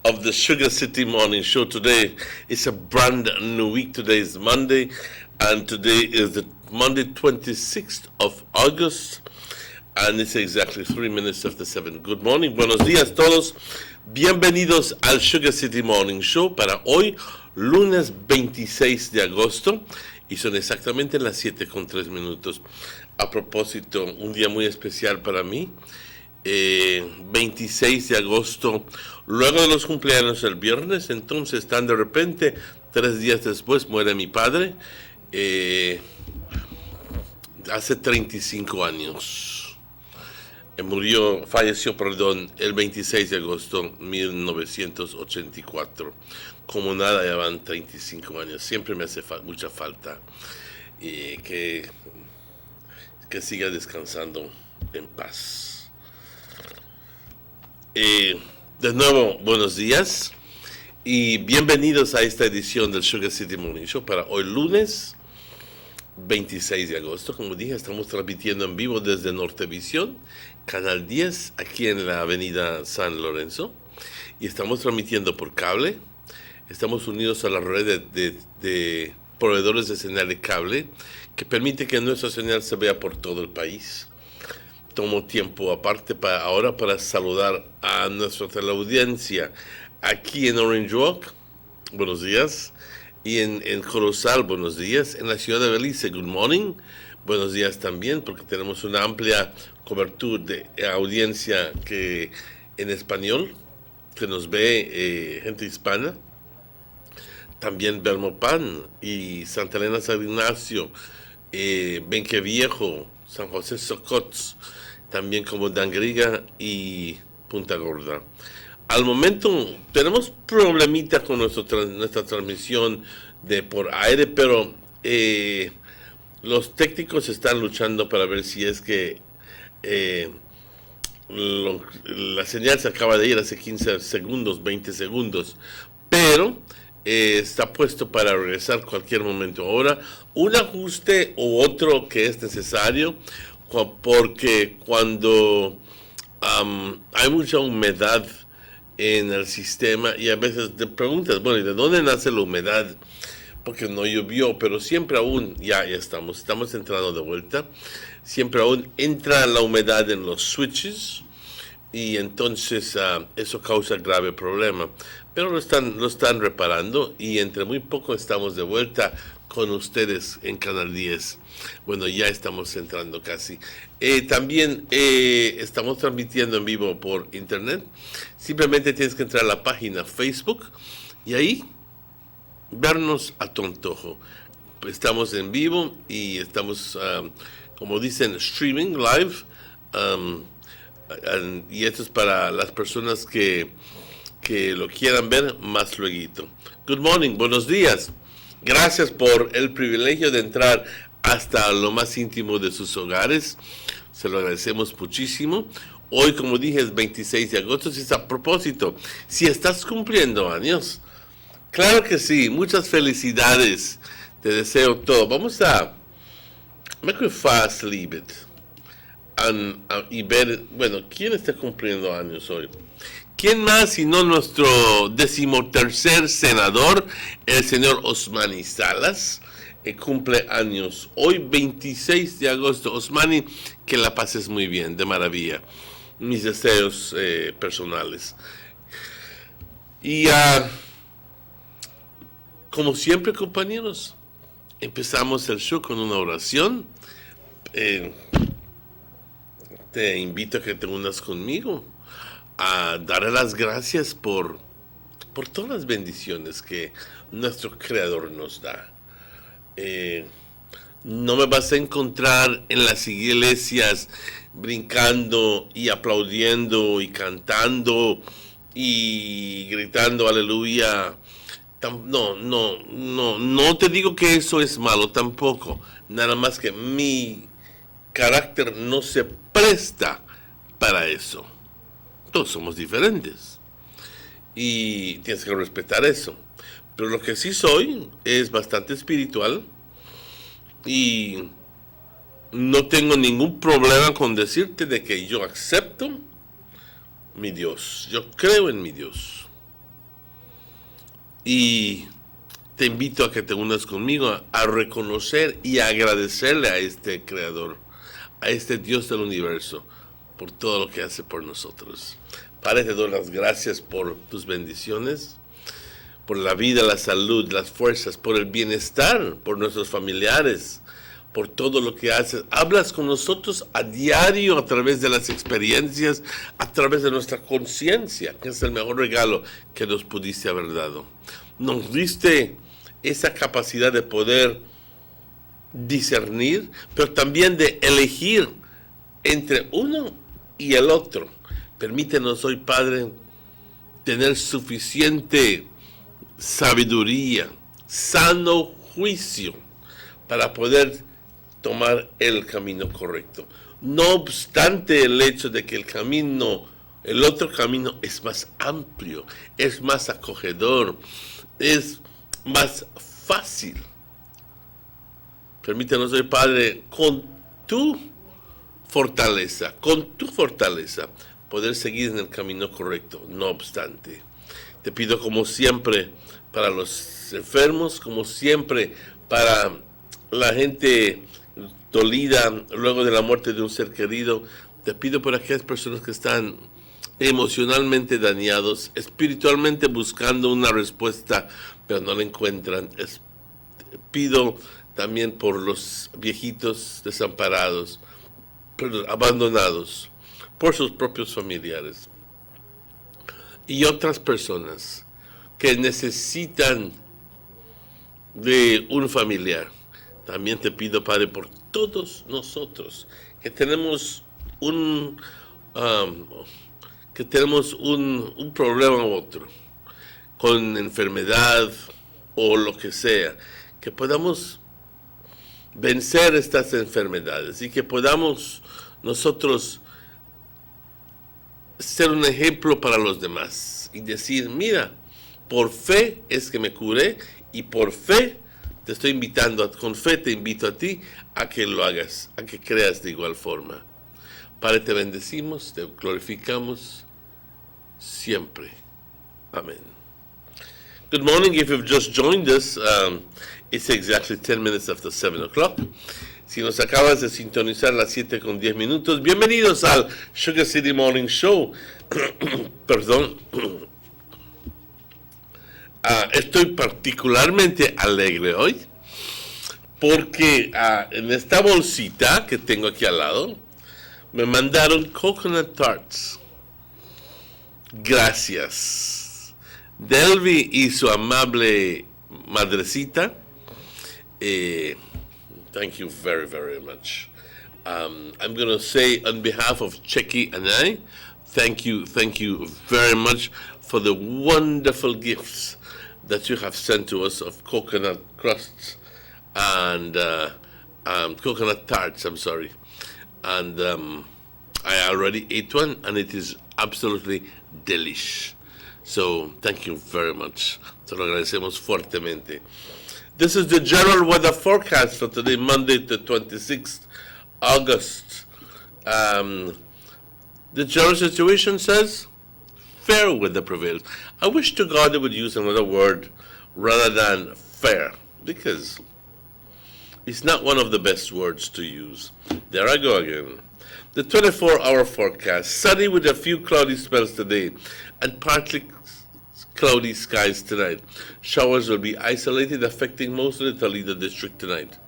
of the Sugar City Morning Show. Today is a brand new week. Today is Monday, and today is the Monday 26th of August, and it's exactly 3 minutes after 7. Good morning, buenos días todos. Bienvenidos al Sugar City Morning Show para hoy, lunes 26 de agosto, y son exactamente las 7:03. A propósito, un día muy especial para mí. 26 de agosto, luego de los cumpleaños el viernes, entonces tan de repente, 3 días después muere mi padre, hace 35 años. Falleció, el 26 de agosto 1984. Como nada, ya van 35 años. Siempre me hace mucha falta que siga descansando en paz. De nuevo, buenos días y bienvenidos a esta edición del Sugar City Morning Show para hoy lunes 26 de agosto. Como dije, estamos transmitiendo en vivo desde Nortevisión, Canal 10, aquí en la avenida San Lorenzo, y estamos transmitiendo por cable. Estamos unidos a la red de proveedores de señal de cable que permite que nuestra señal se vea por todo el país. Tomo tiempo aparte para saludar a nuestra teleaudiencia aquí en Orange Walk, buenos días, y en Corozal, buenos días, en la ciudad de Belice, good morning, buenos días también, porque tenemos una amplia cobertura de audiencia en español, que nos ve gente hispana, también Belmopan y Santa Elena San Ignacio, Benque Viejo, San José Socots, también como Dangriga y Punta Gorda. Al momento tenemos problemita con nuestra transmisión por aire, pero los técnicos están luchando para ver si es que la señal se acaba de ir hace 15 segundos, 20 segundos, pero está puesto para regresar cualquier momento. Ahora, un ajuste u otro que es necesario, porque cuando hay mucha humedad en el sistema, y a veces te preguntas, bueno, ¿y de dónde nace la humedad? Porque no llovió, pero siempre aún, ya estamos entrando de vuelta, siempre aún entra la humedad en los switches, y entonces eso causa grave problema. Pero lo están reparando, y entre muy poco estamos de vuelta con ustedes en Canal 10. Bueno, ya estamos entrando casi. También estamos transmitiendo en vivo por internet. Simplemente tienes que entrar a la página Facebook y ahí vernos a tu antojo. Estamos en vivo y estamos, como dicen, streaming live. Y esto es para las personas que lo quieran ver más luego. Good morning, buenos días. Gracias por el privilegio de entrar hasta lo más íntimo de sus hogares. Se lo agradecemos muchísimo. Hoy, como dije, es 26 de agosto. Si a propósito, si estás cumpliendo años, claro que sí, muchas felicidades. Te deseo todo. Vamos a make it fast, leave it. Y ver, bueno, ¿quién está cumpliendo años hoy? ¿Quién más sino nuestro 13º senador, el señor Osmani Salas, cumple años hoy, 26 de agosto. Osmani, que la pases muy bien, de maravilla. Mis deseos personales. Y como siempre, compañeros, empezamos el show con una oración. Te invito a que te unas conmigo a darle las gracias por todas las bendiciones que nuestro Creador nos da. No me vas a encontrar en las iglesias brincando y aplaudiendo y cantando y gritando aleluya. No te digo que eso es malo tampoco. Nada más que mi carácter no se presta para eso. Todos somos diferentes y tienes que respetar eso. Pero lo que sí soy es bastante espiritual y no tengo ningún problema con decirte de que yo acepto mi Dios. Yo creo en mi Dios. Y te invito a que te unas conmigo a reconocer y a agradecerle a este Creador, a este Dios del universo, por todo lo que hace por nosotros. Padre, te doy las gracias por tus bendiciones, por la vida, la salud, las fuerzas, por el bienestar, por nuestros familiares, por todo lo que haces. Hablas con nosotros a diario a través de las experiencias, a través de nuestra conciencia, que es el mejor regalo que nos pudiste haber dado. Nos diste esa capacidad de poder discernir, pero también de elegir entre uno y el otro. Permítenos hoy, Padre, tener suficiente sabiduría, sano juicio, para poder tomar el camino correcto. No obstante el hecho de que el otro camino es más amplio, es más acogedor, es más fácil. Permítanos hoy, Padre, con tu fortaleza, poder seguir en el camino correcto. No obstante, te pido como siempre para los enfermos, como siempre para la gente dolida luego de la muerte de un ser querido. Te pido por aquellas personas que están emocionalmente dañados, espiritualmente buscando una respuesta, pero no la encuentran. Pido también por los viejitos desamparados, abandonados por sus propios familiares y otras personas que necesitan de un familiar. También te pido, Padre, por todos nosotros que tenemos un problema u otro, con enfermedad o lo que sea, que podamos vencer estas enfermedades y que podamos nosotros ser un ejemplo para los demás y decir, mira, por fe es que me curé y por fe te estoy invitando, con fe te invito a ti a que lo hagas, a que creas de igual forma. Padre, te bendecimos, te glorificamos siempre. Amén. Good morning. If you've just joined us, it's exactly 10 minutes after 7 o'clock. Si nos acabas de sintonizar las 7:10, bienvenidos al Sugar City Morning Show. Perdón. Estoy particularmente alegre hoy porque en esta bolsita que tengo aquí al lado me mandaron coconut tarts. Gracias. Delvi y su amable madrecita. Thank you very, very much. I'm going to say on behalf of Checky and I, thank you very much for the wonderful gifts that you have sent to us of coconut crusts and coconut tarts, I'm sorry. And I already ate one and it is absolutely delish. So thank you very much. Se lo agradecemos fuertemente. This is the general weather forecast for today, Monday, the 26th August. The general situation says fair weather prevails. I wish to God they would use another word rather than fair, because it's not one of the best words to use. There I go again. The 24-hour forecast, sunny with a few cloudy spells today and partly cloudy skies tonight. Showers will be isolated, affecting most of the Toledo district tonight.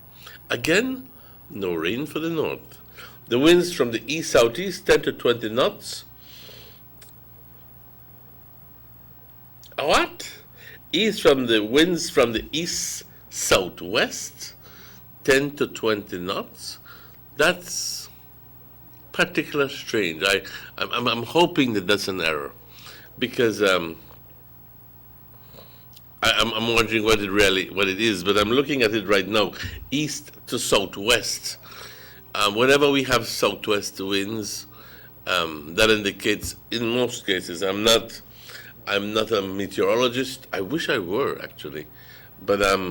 Again, no rain for the north. The winds from the east-southeast 10 to 20 knots. What? Winds from the east-southwest 10 to 20 knots. That's particularly strange. I'm hoping that that's an error, because I'm wondering what it is, but I'm looking at it right now. East to southwest. Whenever we have southwest winds, that indicates, in most cases, I'm not a meteorologist. I wish I were, actually, but that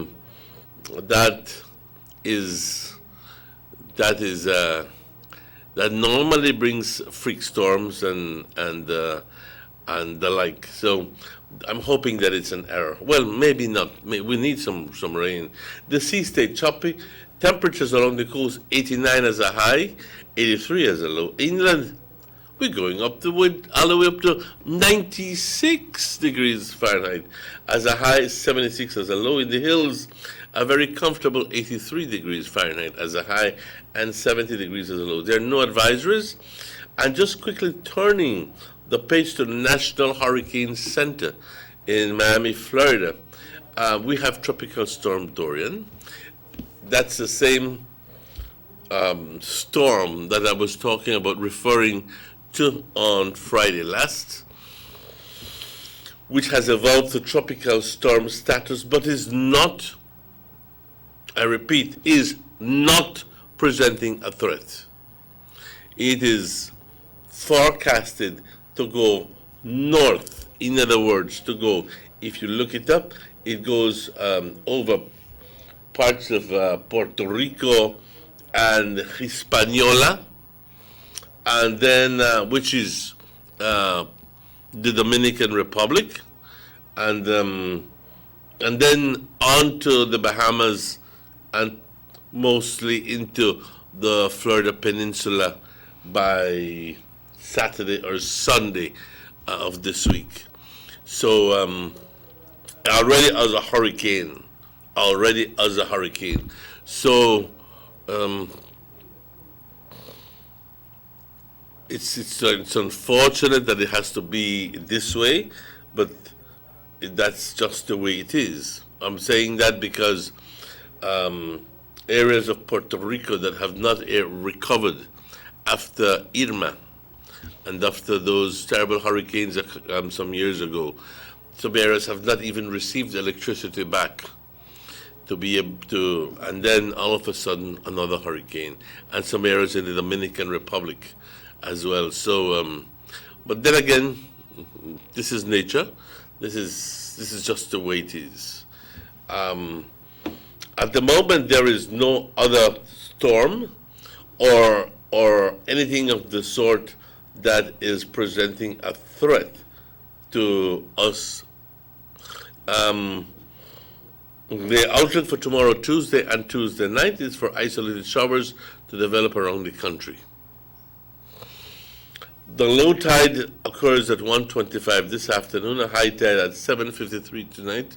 normally brings freak storms and and the like. So I'm hoping that it's an error. Well, maybe not. We need some rain. The sea stayed choppy. Temperatures along the coast, 89 as a high, 83 as a low. Inland, we're going up the wood all the way up to 96 degrees Fahrenheit as a high, 76 as a low. In the hills, a very comfortable 83 degrees Fahrenheit as a high and 70 degrees as a low. There are no advisories. And just quickly turning the page to the National Hurricane Center in Miami, Florida, we have Tropical Storm Dorian. That's the same storm that I was talking about, referring to on Friday last, which has evolved to tropical storm status, but is not, I repeat, is not presenting a threat. It is forecasted to go north. In other words, to go, if you look it up, it goes over parts of Puerto Rico and Hispaniola, and then which is the Dominican Republic, and then on to the Bahamas, and mostly into the Florida Peninsula by Saturday or Sunday of this week. So already as a hurricane. So it's unfortunate that it has to be this way, but that's just the way it is. I'm saying that because areas of Puerto Rico that have not recovered after Irma and after those terrible hurricanes some years ago, some areas have not even received electricity back to be able to, and then all of a sudden another hurricane, and some areas in the Dominican Republic as well. So, but then again, this is nature. This is just the way it is. At the moment, there is no other storm or anything of the sort that is presenting a threat to us. The outlook for tomorrow, Tuesday and Tuesday night, is for isolated showers to develop around the country. The low tide occurs at 1:25 this afternoon, a high tide at 7:53 tonight,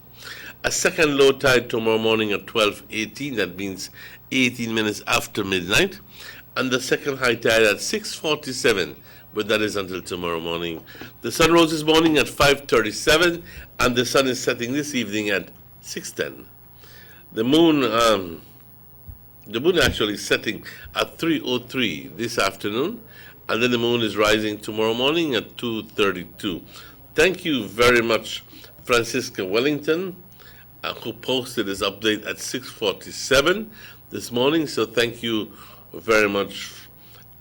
a second low tide tomorrow morning at 12:18, that means 18 minutes after midnight, and the second high tide at 6:47, but that is until tomorrow morning. The sun rose this morning at 5:37, and the sun is setting this evening at 6:10. The moon actually is setting at 3:03 this afternoon, and then the moon is rising tomorrow morning at 2:32. Thank you very much, Francisca Wellington, who posted this update at 6:47 this morning. So thank you very much,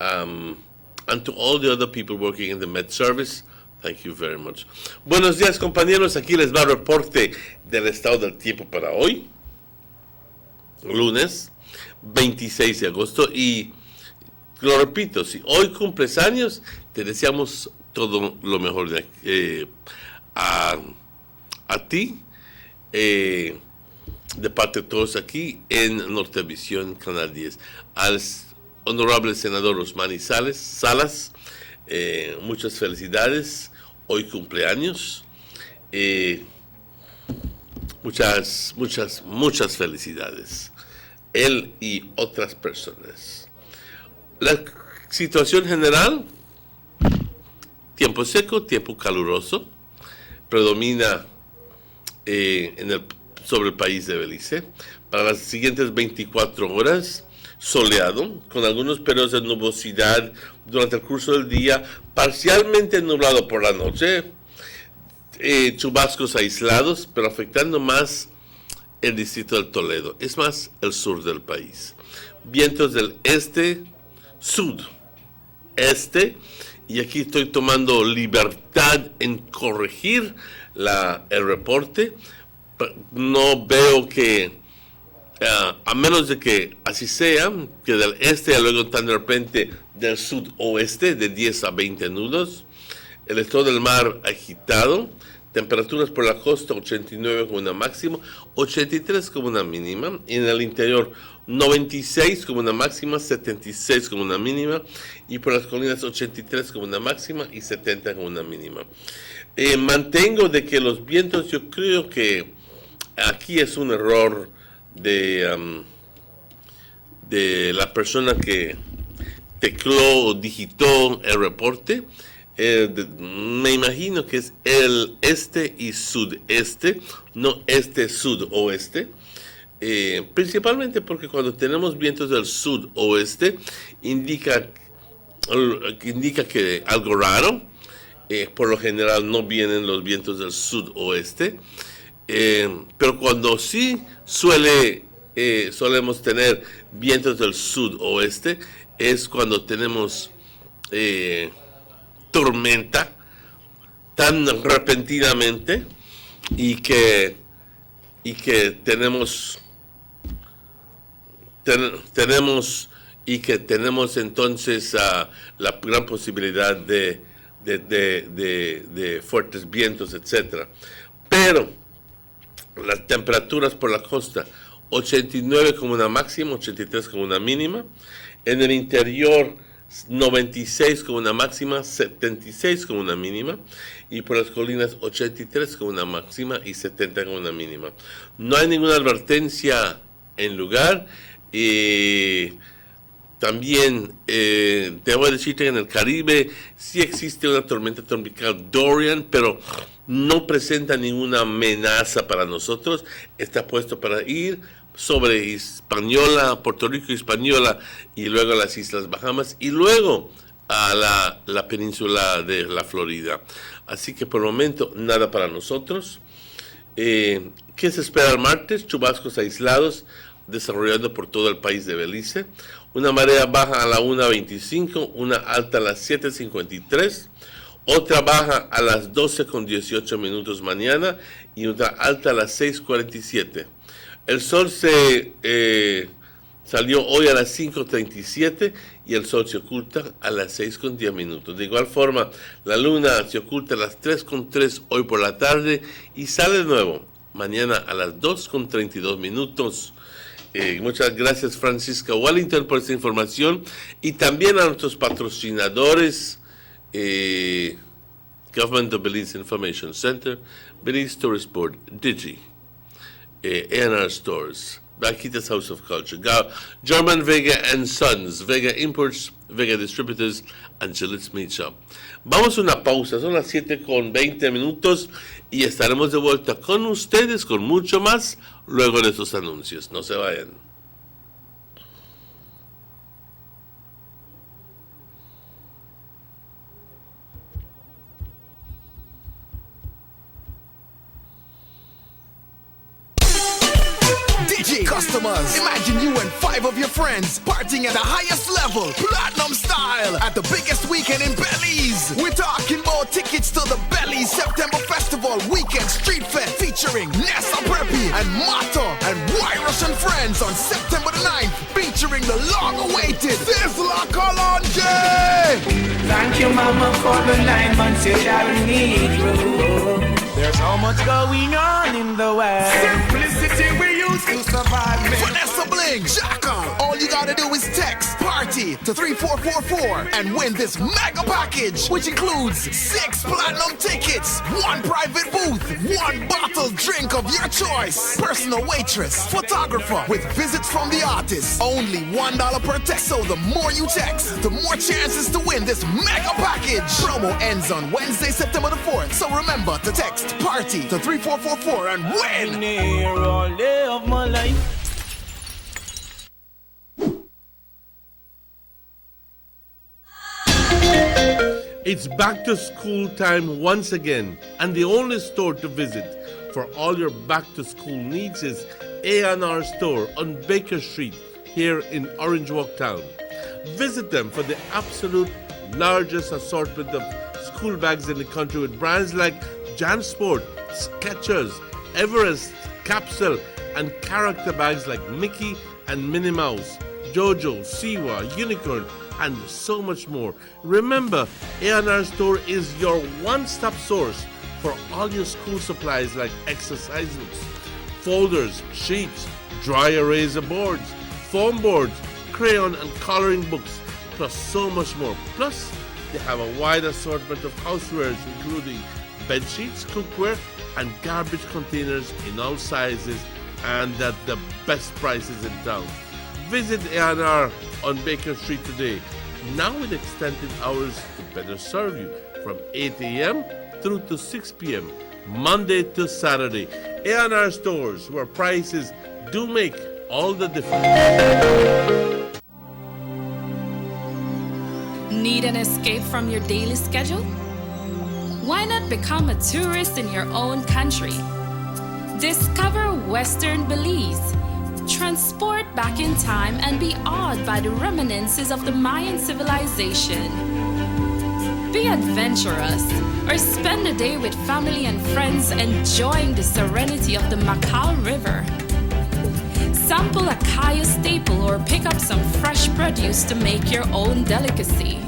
and to all the other people working in the Med Service. Thank you very much. Buenos días, compañeros. Aquí les va el reporte del estado del tiempo para hoy, lunes 26 de agosto. Y lo repito, si hoy cumples años, te deseamos todo lo mejor a ti, de parte de todos aquí en Nortevisión, Canal 10. Al honorable senador Osmani Salas, muchas felicidades. Hoy cumpleaños. Muchas felicidades. Él y otras personas. La situación general: tiempo seco, tiempo caluroso, predomina sobre el país de Belice. Para las siguientes 24 horas, soleado, con algunos periodos de nubosidad durante el curso del día, parcialmente nublado por la noche, chubascos aislados, pero afectando más el distrito del Toledo, es más el sur del país. Vientos del este, sud-este, y aquí estoy tomando libertad en corregir el reporte. No veo que, a menos de que así sea, que del este y luego tan de repente del sudoeste de 10 a 20 nudos, El estado del mar agitado. Temperaturas por la costa 89 como una máxima, 83 como una mínima. Y en el interior 96 como una máxima, 76 como una mínima. Y por las colinas 83 como una máxima y 70 como una mínima. Mantengo de que los vientos, yo creo que aquí es un error de la persona que tecló o digitó el reporte. Me imagino que es el este y sudeste, no este-sudoeste. Principalmente porque cuando tenemos vientos del sudoeste indica que algo raro. Por lo general no vienen los vientos del sudoeste, pero cuando sí solemos tener vientos del sudoeste es cuando tenemos tormenta tan repentinamente y que tenemos entonces la gran posibilidad de fuertes vientos, etcétera. Pero las temperaturas por la costa 89 como una máxima, 83 como una mínima. En el interior 96 como una máxima, 76 como una mínima, y por las colinas 83 como una máxima y 70 como una mínima. No hay ninguna advertencia en lugar. Y también debo decirte que en el Caribe sí existe una tormenta tropical Dorian, pero no presenta ninguna amenaza para nosotros. Está puesto para ir sobre Hispaniola, Puerto Rico, Hispaniola, y luego a las Islas Bahamas, y luego a la península de la Florida. Así que por el momento nada para nosotros. ¿Qué se espera el martes? Chubascos aislados desarrollando por todo el país de Belice. Una marea baja a la 1:25, una alta a las 7:53, otra baja a las 12:18 mañana y otra alta a las 6:47. El sol salió hoy a las 5:37 y el sol se oculta a las 6:10. De igual forma, la luna se oculta a las 3:03 hoy por la tarde y sale de nuevo mañana a las 2:32. Muchas gracias, Francisca Wellington, por esta información, y también a nuestros patrocinadores, Government of Belize Information Center, Belize Tourist Board, Digi, A&R Stores, Vaquitas House of Culture, German Vega and Sons, Vega Imports, Vega Distributors, and Gillette's Meat Shop. Vamos a una pausa, son las 7:20 y estaremos de vuelta con ustedes con mucho más luego de estos anuncios. No se vayan. DJ customers, imagine you and 5 of your friends partying at the highest level, platinum style, at the biggest weekend in Belize. We're talking about tickets to the Belize September Festival Weekend Street Fest featuring Nessa Preppy and Mato and Wyrush and Friends on September the 9th, featuring the long-awaited Sizzla Kalonji. Thank you, Mama, for the 9 months you carried me through. There's so much going on in the world. Simplicity we used to survive. Vanessa Bling, Jacka. All you gotta do is text PARTY to 3444 and win this mega package, which includes 6 platinum tickets, 1 private booth, 1 bottled drink of your choice, personal waitress, photographer with visits from the artist. Only $1 per text, so the more you text, the more chances to win this mega package. Promo ends on Wednesday, September the 4th, so remember to text PARTY to 3444 and win! Here all day of my life. It's back to school time once again, and the only store to visit for all your back to school needs is A&R Store on Baker Street here in Orange Walk Town. Visit them for the absolute largest assortment of school bags in the country with brands like JanSport, Skechers, Everest, Capsule, and character bags like Mickey and Minnie Mouse, Jojo, Siwa, Unicorn, and so much more. Remember, A&R Store is your one-stop source for all your school supplies like exercise books, folders, sheets, dry eraser boards, foam boards, crayon and coloring books, plus so much more. Plus, they have a wide assortment of housewares including bed sheets, cookware, and garbage containers in all sizes and at the best prices in town. Visit A&R on Baker Street today, now with extended hours to better serve you from 8 a.m. through to 6 p.m. Monday to Saturday. A&R Stores, where prices do make all the difference. Need an escape from your daily schedule? Why not become a tourist in your own country? Discover Western Belize. Transport back in time and be awed by the reminiscences of the Mayan civilization. Be adventurous or spend a day with family and friends enjoying the serenity of the Macau River. Sample a Kaya staple or pick up some fresh produce to make your own delicacy.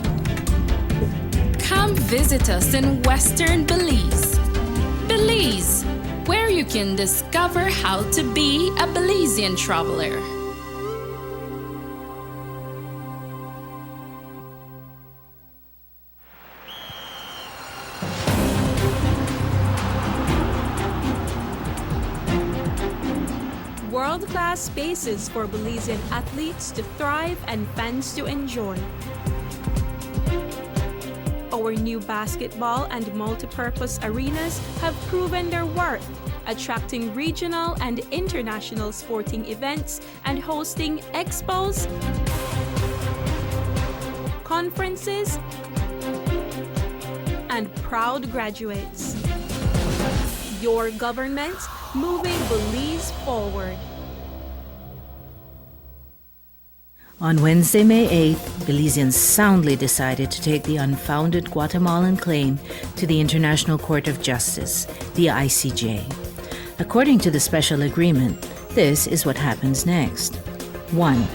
Come visit us in Western Belize. Belize, where you can discover how to be a Belizean traveler. World-class spaces for Belizean athletes to thrive and fans to enjoy. Our new basketball and multipurpose arenas have proven their worth, attracting regional and international sporting events and hosting expos, conferences, and proud graduates. Your government moving Belize forward. On Wednesday, May 8th, Belizeans soundly decided to take the unfounded Guatemalan claim to the International Court of Justice, the ICJ. According to the special agreement, this is what happens next. 1.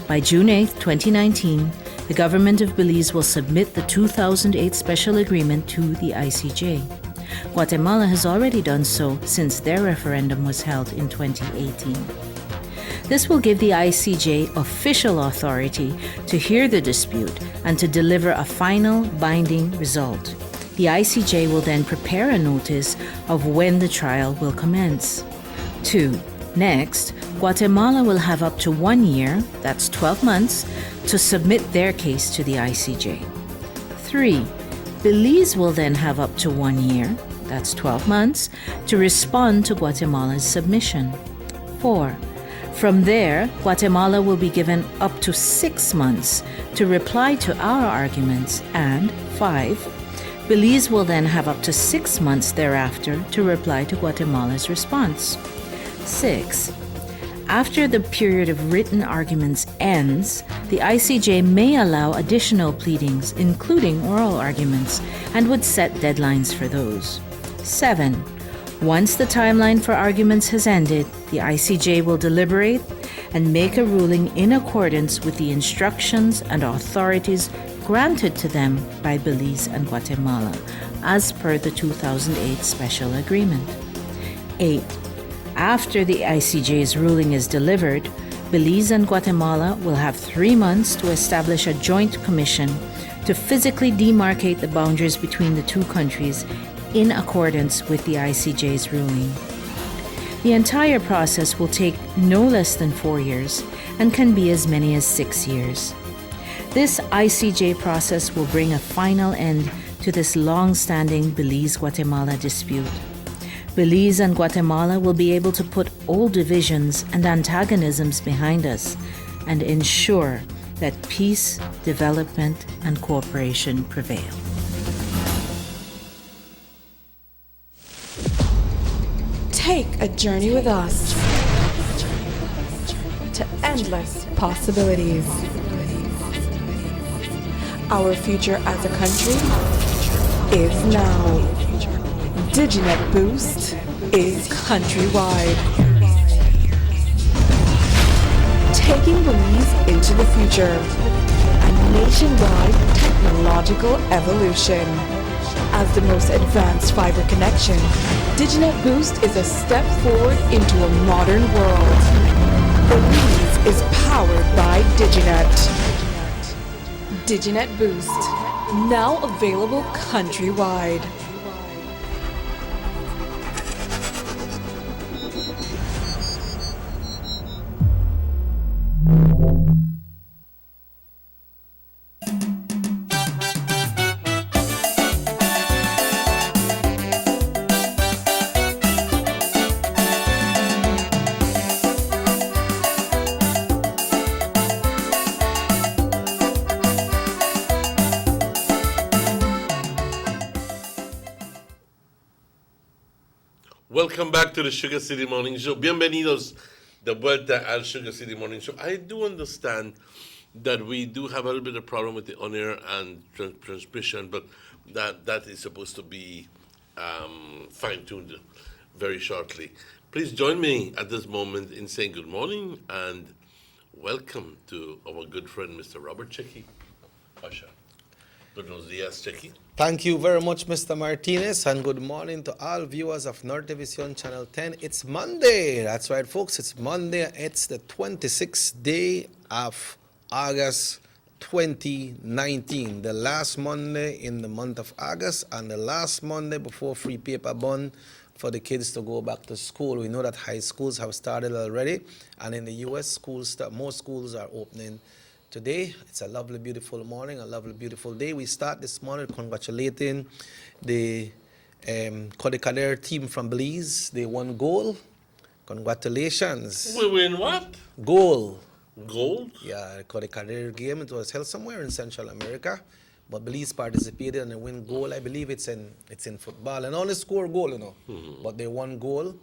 By June 8, 2019, the government of Belize will submit the 2008 special agreement to the ICJ. Guatemala has already done so since their referendum was held in 2018. This will give the ICJ official authority to hear the dispute and to deliver a final binding result. The ICJ will then prepare a notice of when the trial will commence. 2. Next, Guatemala will have up to 1 year, that's 12 months, to submit their case to the ICJ. 3. Belize will then have up to 1 year, that's 12 months, to respond to Guatemala's submission. 4. From there, Guatemala will be given up to 6 months to reply to our arguments, and 5. Belize will then have up to 6 months thereafter to reply to Guatemala's response. 6. After the period of written arguments ends, the ICJ may allow additional pleadings, including oral arguments, and would set deadlines for those. 7. Once the timeline for arguments has ended, the ICJ will deliberate and make a ruling in accordance with the instructions and authorities granted to them by Belize and Guatemala, as per the 2008 special agreement. 8. After the ICJ's ruling is delivered, Belize and Guatemala will have 3 months to establish a joint commission to physically demarcate the boundaries between the two countries in accordance with the ICJ's ruling. The entire process will take no less than 4 years and can be as many as 6 years. This ICJ process will bring a final end to this long-standing Belize-Guatemala dispute. Belize and Guatemala will be able to put old divisions and antagonisms behind us and ensure that peace, development, and cooperation prevail. Take a journey with us to endless possibilities. Our future as a country is now. DigiNet Boost is countrywide. Taking Belize into the future and nationwide technological evolution. As the most advanced fiber connection, Diginet Boost is a step forward into a modern world. Belize is powered by Diginet. Diginet Boost, now available countrywide. Welcome back to the Sugar City Morning Show. Bienvenidos de vuelta al Sugar City Morning Show. I do understand that we do have a little bit of problem with the on-air and transmission, but that is supposed to be fine-tuned very shortly. Please join me at this moment in saying good morning and welcome to our good friend, Mr. Robert Checky. Pasha. Buenos días, Checky. Thank you very much, Mr. Martinez, and good morning to all viewers of North Division Channel 10. It's Monday. That's right, folks. It's Monday. It's the 26th day of August 2019, the last Monday in the month of August and the last Monday before free paper bun for the kids to go back to school. We know that high schools have started already, and in the U.S., most schools are opening today. It's a lovely, beautiful morning, a lovely, beautiful day. We start this morning congratulating the Kodikader team from Belize. They won gold. Congratulations. We win what? Gold. Gold? Yeah, the Kodikader game. It was held somewhere in Central America, but Belize participated and they win gold. I believe it's in football. And only score goal, but they won gold.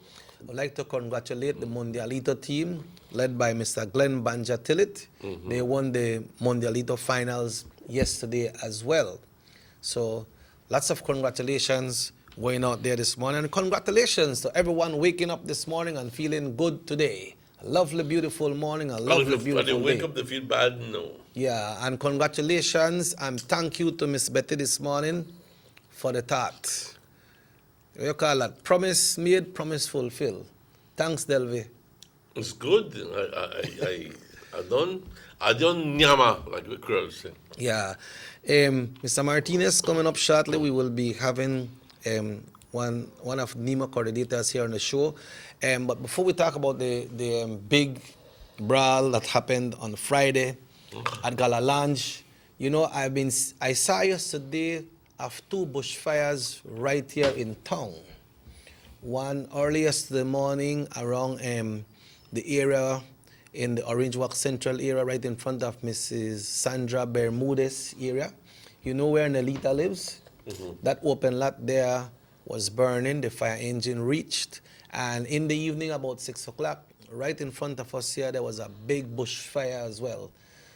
I'd like to congratulate the Mundialito team led by Mr. Glenn Banja-Tillett. They won the Mundialito finals yesterday as well. So lots of congratulations going out there this morning. And congratulations to everyone waking up this morning and feeling good today. A lovely, beautiful morning, a lovely, beautiful day. When they wake up, they feel bad? No. Yeah, and congratulations and thank you to Miss Betty this morning for the tart. What you call that? Promise made, promise fulfilled. Thanks, Delvi. It's good. I don't nyama, like the girls say. Yeah. Mr. Martinez, coming up shortly, we will be having one of NEMA coordinators here on the show. But before we talk about the big brawl that happened on Friday at Gala Lounge, I saw yesterday of two bushfires right here in town. One early yesterday morning around the area in the Orange Walk Central area, right in front of Mrs. Sandra Bermudez area. You know where Nelita lives? That open lot there was burning. The fire engine reached. And in the evening, about 6 o'clock, right in front of us here, there was a big bushfire as well.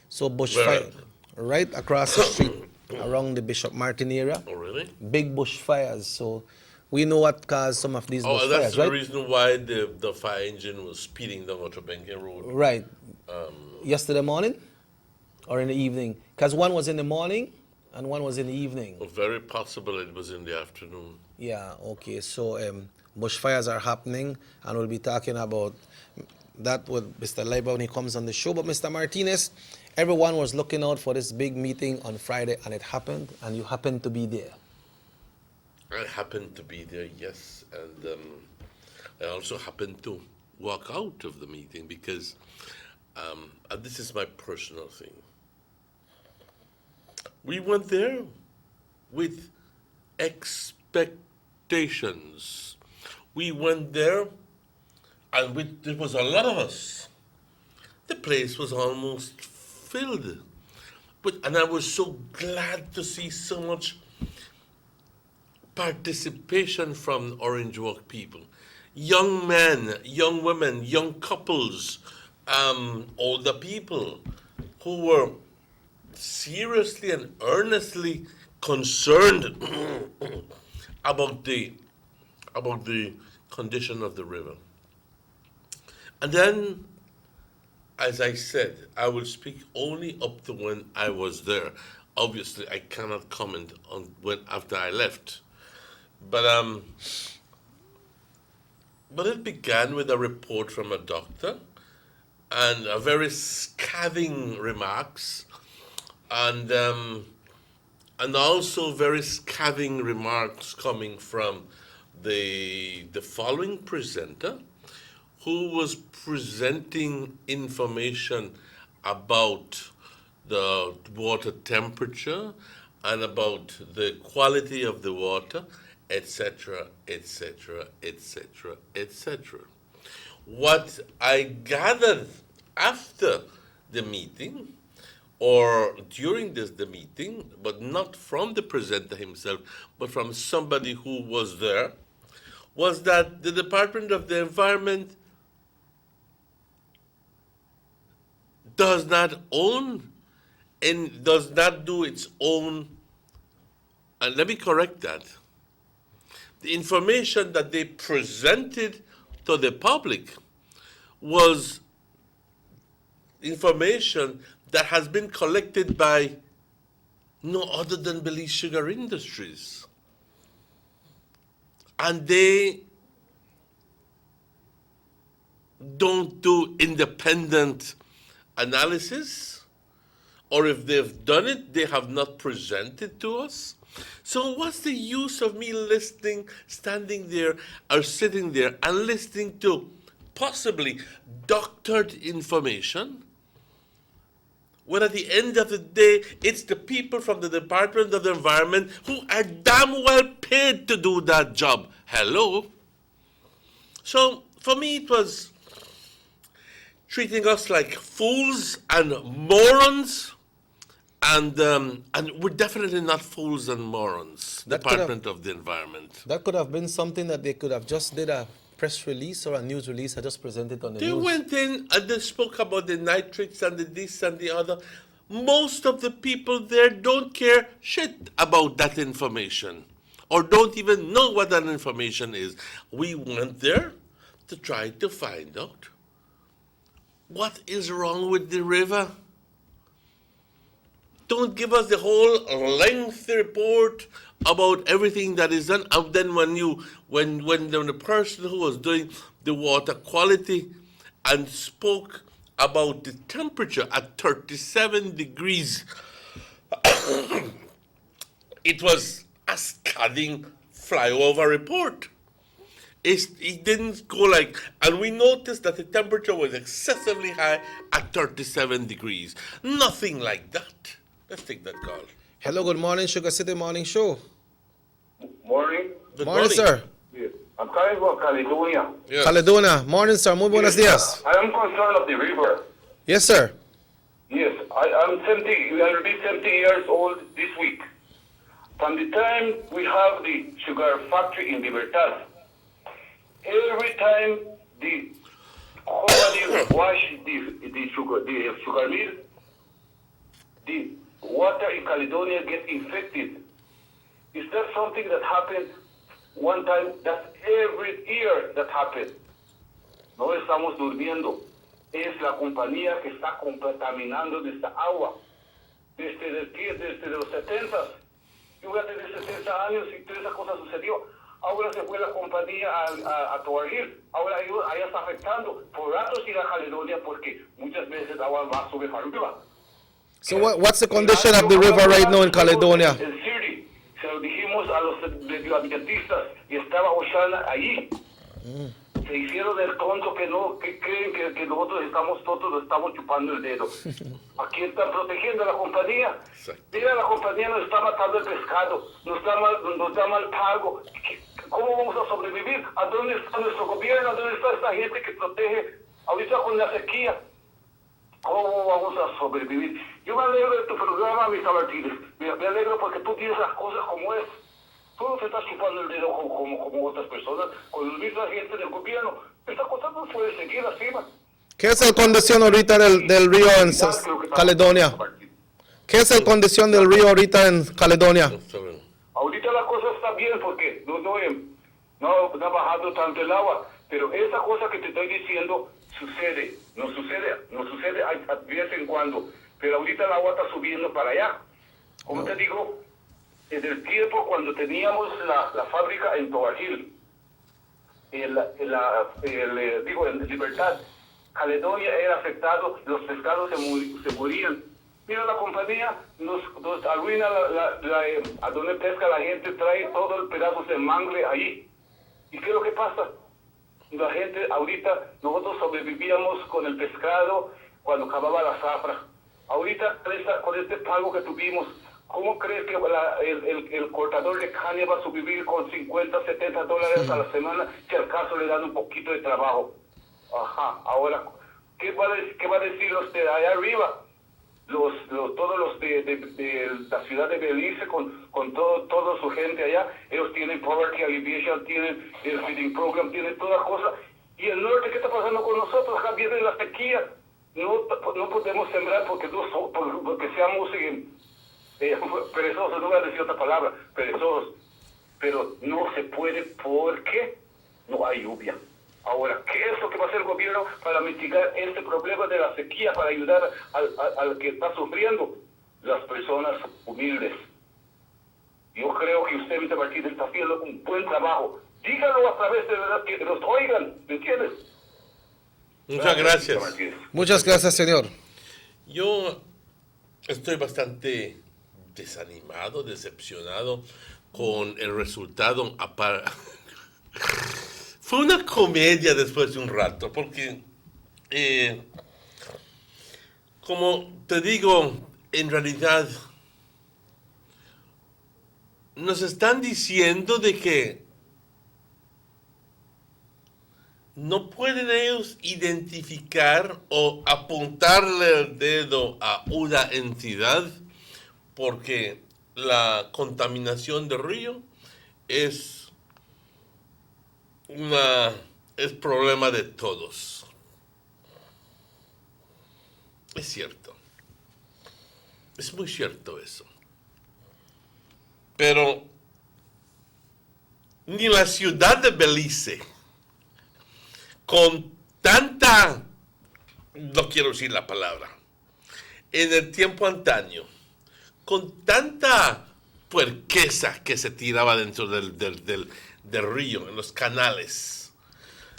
So bushfire right across the street around the Bishop Martin area. Oh, really? Big bushfires. So we know what caused some of these bushfires, that's the right? reason why the fire engine was speeding down Otrobenke Road. Right. Yesterday morning or in the evening? Because one was in the morning and one was in the evening. Well, very possible it was in the afternoon. Yeah, okay. So bushfires are happening, and we'll be talking about that with Mr. Leiber when he comes on the show. But Mr. Martinez, everyone was looking out for this big meeting on Friday, and it happened, and you happened to be there. I happened to be there, yes, and I also happened to walk out of the meeting because and this is my personal thing. We went there with expectations. We went there, and there was a lot of us. The place was almost filled, and I was so glad to see so much participation from Orange Walk people. Young men, young women, young couples, older people who were seriously and earnestly concerned about the condition of the river. And then as I said, I will speak only up to when I was there. Obviously, I cannot comment on when after I left. But it began with a report from a doctor and a very scathing remarks, and also very scathing remarks coming from the following presenter, who was presenting information about the water temperature and about the quality of the water, etc., etc., etc., etc. What I gathered after the meeting or during the meeting, but not from the presenter himself, but from somebody who was there, was that the Department of the Environment does not own and does not do its own, and let me correct that. The information that they presented to the public was information that has been collected by no other than Belize Sugar Industries. And they don't do independent analysis, or if they've done it, they have not presented to us. So what's the use of me listening, standing there or sitting there and listening to possibly doctored information, when at the end of the day, it's the people from the Department of the Environment who are damn well paid to do that job. Hello? So for me, it was treating us like fools and morons, and we're definitely not fools and morons, Department of the Environment. That could have been something that they could have just did a press release or a news release and just presented on the news. They went in and they spoke about the nitrates and the this and the other. Most of the people there don't care shit about that information or don't even know what that information is. We went there to try to find out what is wrong with the river. Don't give us the whole lengthy report about everything that is done. And then when the person who was doing the water quality and spoke about the temperature at 37 degrees, it was a scathing flyover report. It didn't go like, and we noticed that the temperature was excessively high at 37 degrees. Nothing like that. Let's take that call. Hello, good morning, Sugar City Morning Show. Morning. Good Morning, sir. Yes. I'm calling from Caledonia. Yes. Caledonia. Morning, sir. Muy buenos días. I am concerned of the river. Yes, sir. Yes, I'm 70. I will be 70 years old this week. From the time we have the sugar factory in Libertad, every time the company wash the sugar mill, the water in Caledonia gets infected. Is that something that happened one time? That's every year that happens. No estamos durmiendo. Es la compañía que está contaminando esta agua. Desde los 70s. Fíjate, de 70 años y toda esa cosa sucedió. Ahora se fue la compañía a Toaril. Ahora allá está afectando. Por rato sigue a Caledonia porque muchas veces agua va sobre arriba. So what's the condition of the river right now in Caledonia? En Siri, se lo dijimos a los medioambientalistas y estaba Oshana allí. Se hicieron el tonto que no, que creen que nosotros todos lo estamos chupando el dedo. Aquí están protegiendo a la compañía. Mira, la compañía nos está matando el pescado, nos da mal pago. ¿Cómo vamos a sobrevivir? ¿A dónde está nuestro gobierno? ¿A dónde está esta gente que protege ahorita con la sequía? ¿Cómo vamos a sobrevivir? Yo me alegro de tu programa, Mr. Martínez. Me alegro porque tú tienes las cosas como es. Tú no te estás chupando el dedo como otras personas. Con la misma gente del gobierno. Esta cosa no puede seguir así, man. ¿Qué es la condición ahorita del río en Caledonia? ¿Qué es la condición del río ahorita en Caledonia? Ahorita la cosa está bien porque no ha bajado tanto el agua. Pero esa cosa que te estoy diciendo sucede, no sucede a vez en cuando, pero ahorita el agua está subiendo para allá. Como te digo, en el tiempo cuando teníamos la fábrica en Toajil, en Libertad, Caledonia era afectado, los pescados se morían. Mira, la compañía nos arruina a donde pesca la gente, trae todo el pedazo de mangle ahí. ¿Y qué es lo que pasa? La gente, ahorita, nosotros sobrevivíamos con el pescado cuando acababa la zafra. Ahorita, con este pago que tuvimos, ¿cómo crees que el cortador de caña va a sobrevivir con 50, 70 dólares a la semana si al caso le dan un poquito de trabajo? Ajá, ahora, ¿qué va a decir los de allá arriba? Todos los de la ciudad de Belice con toda su gente allá, ellos tienen poverty alleviation, tienen el feeding program, tienen todas cosas. Y el norte, ¿qué está pasando con nosotros? Acá viene la sequía. No podemos sembrar porque seamos perezosos, no voy a decir otra palabra, perezosos. Pero no se puede porque no hay lluvia. Ahora, ¿qué es lo que va a hacer el gobierno para mitigar este problema de la sequía, para ayudar al que está sufriendo? Las personas humildes. Yo creo que usted, Mr. Martínez, está haciendo un buen trabajo. Dígalo a través de verdad que los oigan, ¿me entiendes? Muchas gracias. Muchas gracias, señor. Yo estoy bastante desanimado, decepcionado con el resultado. Fue una comedia después de un rato, porque, como te digo, en realidad nos están diciendo de que no pueden ellos identificar o apuntarle el dedo a una entidad porque la contaminación del río es problema de todos. Es cierto. Es muy cierto eso. Pero ni la ciudad de Belice, con tanta, no quiero decir la palabra, en el tiempo antaño, con tanta puerqueza que se tiraba dentro del río, en los canales,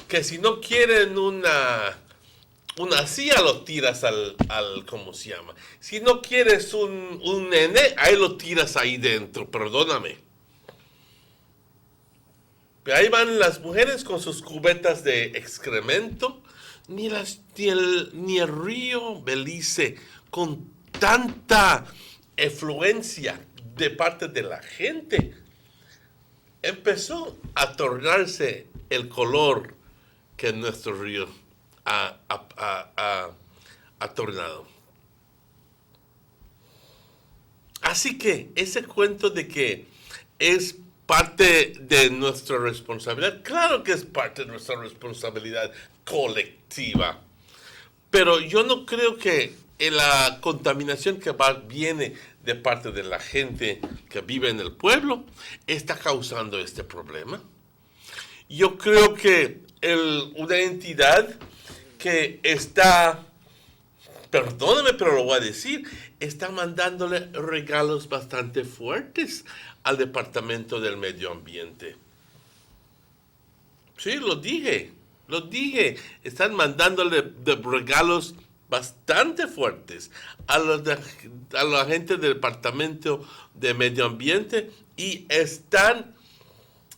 que si no quieren una silla lo tiras al ¿cómo se llama? Si no quieres un nene, ahí lo tiras ahí dentro, perdóname. Pero ahí van las mujeres con sus cubetas de excremento, ni el río Belice con tanta efluencia de parte de la gente empezó a tornarse el color que nuestro río ha tornado. Así que ese cuento de que es parte de nuestra responsabilidad, claro que es parte de nuestra responsabilidad colectiva, pero yo no creo que la contaminación que viene de parte de la gente que vive en el pueblo está causando este problema. Yo creo que una entidad que está, perdóname, pero lo voy a decir, está mandándole regalos bastante fuertes al Departamento del Medio Ambiente. Sí, lo dije. Están mandándole regalos bastante fuertes a la gente del Departamento de Medio Ambiente y están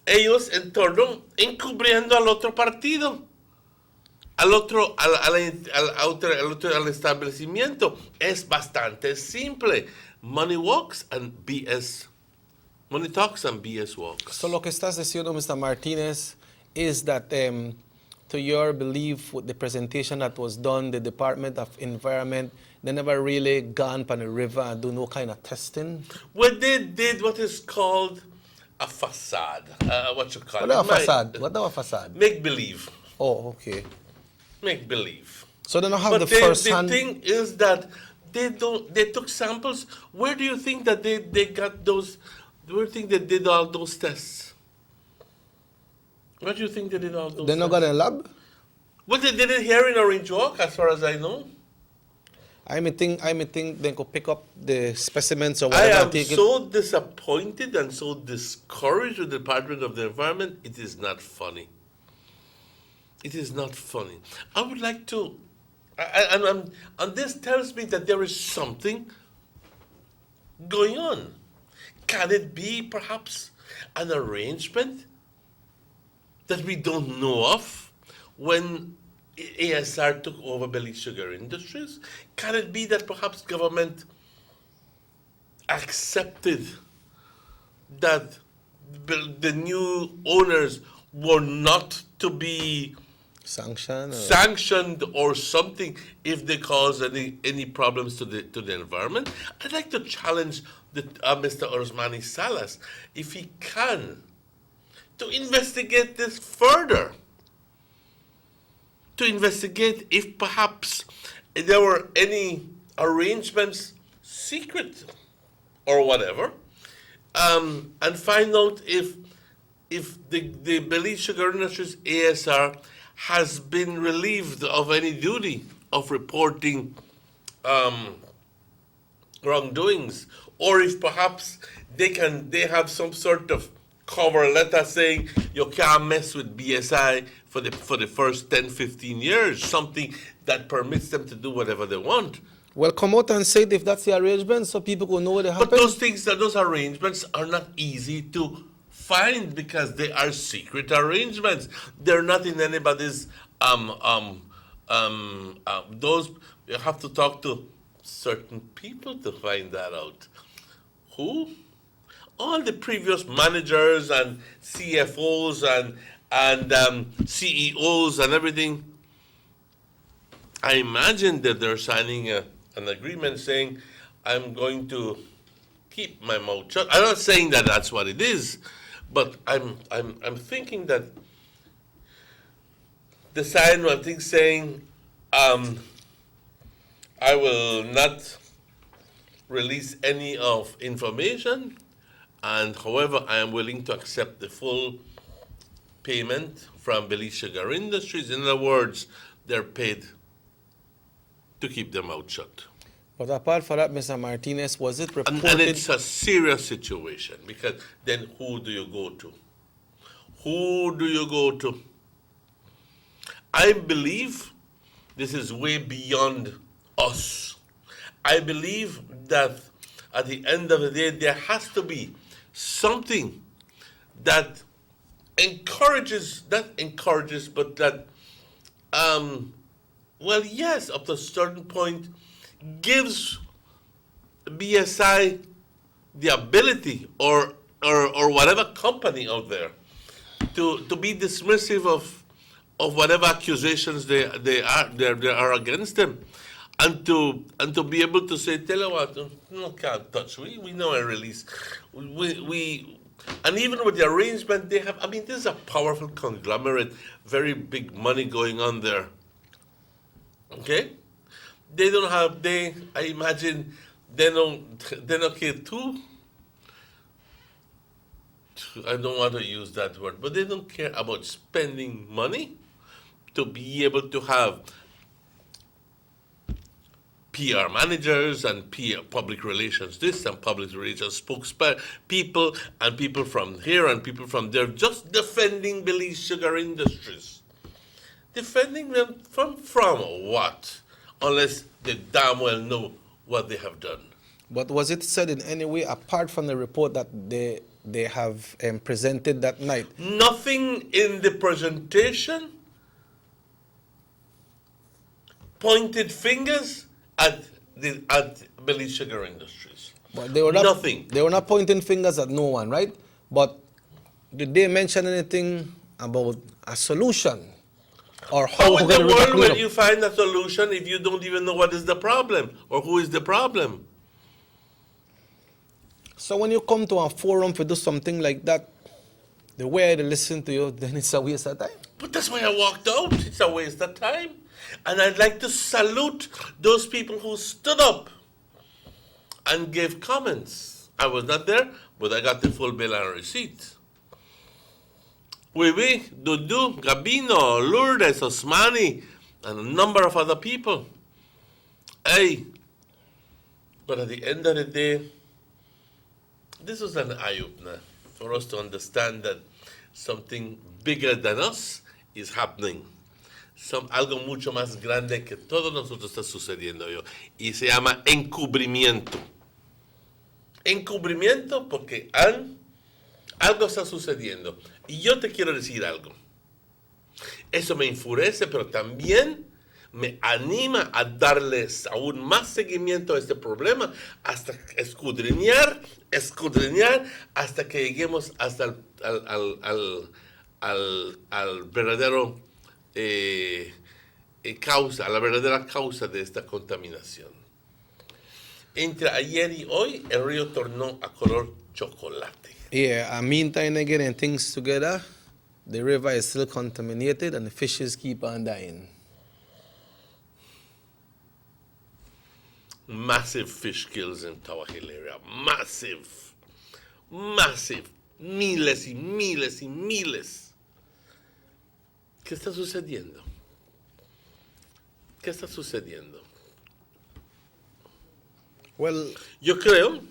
ellos en torno encubriendo al otro partido, al establecimiento. Es bastante simple. Money walks and BS. Money talks and BS walks. So lo que estás diciendo, Mr. Martinez, is that to your belief with the presentation that was done, the Department of Environment, they never really gone on the river and do no kind of testing? Well, they did what is called a facade. What you call What it? a facade? What a facade? Make believe. Oh, okay. Make believe. So they don't have But the first hand. The thing is that they took samples. Where do you think that they got those? Where do you think they did all those tests? What do you think they did all those They're not things? got a lab? Well, they did it here in Orange Walk, as far as I know. I may think they could pick up the specimens or I whatever. am and take so disappointed and so discouraged with the Department of the Environment. It is not funny. It is not funny. I would like to, and this tells me that there is something going on. Can it be perhaps an arrangement that we don't know of when ASR took over Belize Sugar Industries? Can it be that perhaps government accepted that the new owners were not to be sanctioned or something if they cause any problems to the environment? I'd like to challenge Mr. Osmani Salas, if he can, to investigate this further. To investigate if perhaps there were any arrangements, secret or whatever, and find out if the Belize Sugar Industries ASR has been relieved of any duty of reporting wrongdoings, or if perhaps they have some sort of cover letter saying you can't mess with BSI for the first 10, 15 years, something that permits them to do whatever they want. Well, come out and say it if that's the arrangement so people will know what happened. But those arrangements are not easy to find because they are secret arrangements. They're not in anybody's those you have to talk to certain people to find that out. Who? All the previous managers and CFOs and CEOs and everything. I imagine that they're signing an agreement saying, I'm going to keep my mouth shut. I'm not saying that that's what it is, but I'm thinking that the sign one thing saying, I will not release any of information, and however, I am willing to accept the full payment from Belize Sugar Industries. In other words, they're paid to keep their mouth shut. But apart from that, Mr. Martinez, was it reported? And it's a serious situation, because then who do you go to? Who do you go to? I believe this is way beyond us. I believe that at the end of the day, there has to be something that encourages, but that, well, yes, up to a certain point, gives BSI the ability or whatever company out there to be dismissive of whatever accusations there are against them, and to be able to say, tell you what, no, can't touch. We know a release. We and even with the arrangement they have, I mean, this is a powerful conglomerate, very big money going on there. Okay? They don't have, I imagine, they don't care too. I don't want to use that word, but they don't care about spending money to be able to have PR managers and public relations this and public relations spokespeople and people from here and people from there, just defending Belize Sugar Industries. Defending them from what? Unless they damn well know what they have done. But was it said in any way, apart from the report that they have presented that night? Nothing in the presentation pointed fingers at Belize Sugar Industries. But they were not, nothing. They were not pointing fingers at no one, right? But did they mention anything about a solution? Or how in the world will you find a solution if you don't even know what is the problem or who is the problem? So when you come to a forum to do something like that, the way they listen to you, then it's a waste of time. But that's why I walked out. It's a waste of time. And I'd like to salute those people who stood up and gave comments. I was not there, but I got the full bill and receipt. Wiwi, Dudu, Gabino, Lourdes, Osmani, and a number of other people. Hey, but at the end of the day, this was an eye-opener for us to understand that something bigger than us is happening. Algo mucho más grande que todos nosotros está sucediendo yo. Y se llama encubrimiento. Encubrimiento porque algo está sucediendo. Y yo te quiero decir algo. Eso me enfurece, pero también me anima a darles aún más seguimiento a este problema, hasta escudriñar, hasta que lleguemos hasta al verdadero causa, a la verdadera causa de esta contaminación. Entre ayer y hoy, el río tornó a color chocolate. Yeah, meantime they're getting things together, the river is still contaminated and the fishes keep on dying. Massive fish kills in Tower Hill area. Massive. Miles y miles y miles. ¿Qué está sucediendo? ¿Qué está sucediendo? Well, yo creo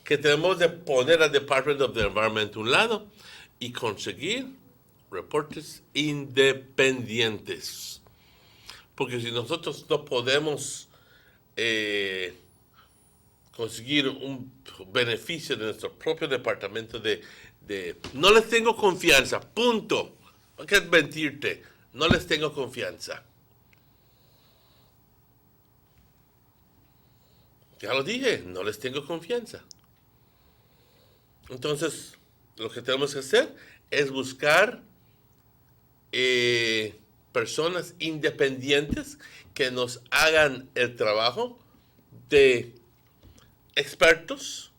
que tenemos de poner al Department of the Environment a un lado y conseguir reportes independientes. Porque si nosotros no podemos conseguir un beneficio de nuestro propio departamento no les tengo confianza, punto. ¿Para qué mentirte? No les tengo confianza. Ya lo dije, no les tengo confianza. Entonces, lo que tenemos que hacer es buscar personas independientes que nos hagan el trabajo de expertos,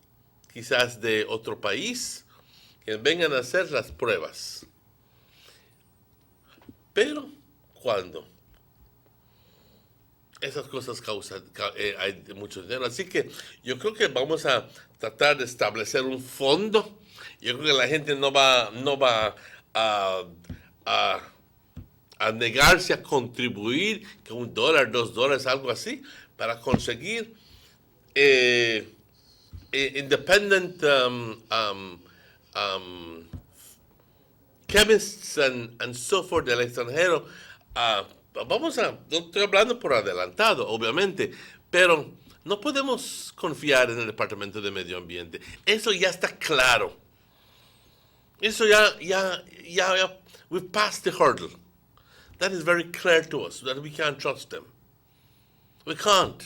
quizás de otro país, que vengan a hacer las pruebas. Pero, ¿cuándo? Esas cosas hay mucho dinero. Así que yo creo que vamos a tratar de establecer un fondo. Yo creo que la gente no va a negarse a contribuir, que $1, $2, algo así, para conseguir independent chemists and so forth del extranjero. No estoy hablando por adelantado, obviamente, pero no podemos confiar en el Departamento de Medio Ambiente. Eso ya está claro. Eso ya we've passed the hurdle. That is very clear to us, that we can't trust them. We can't.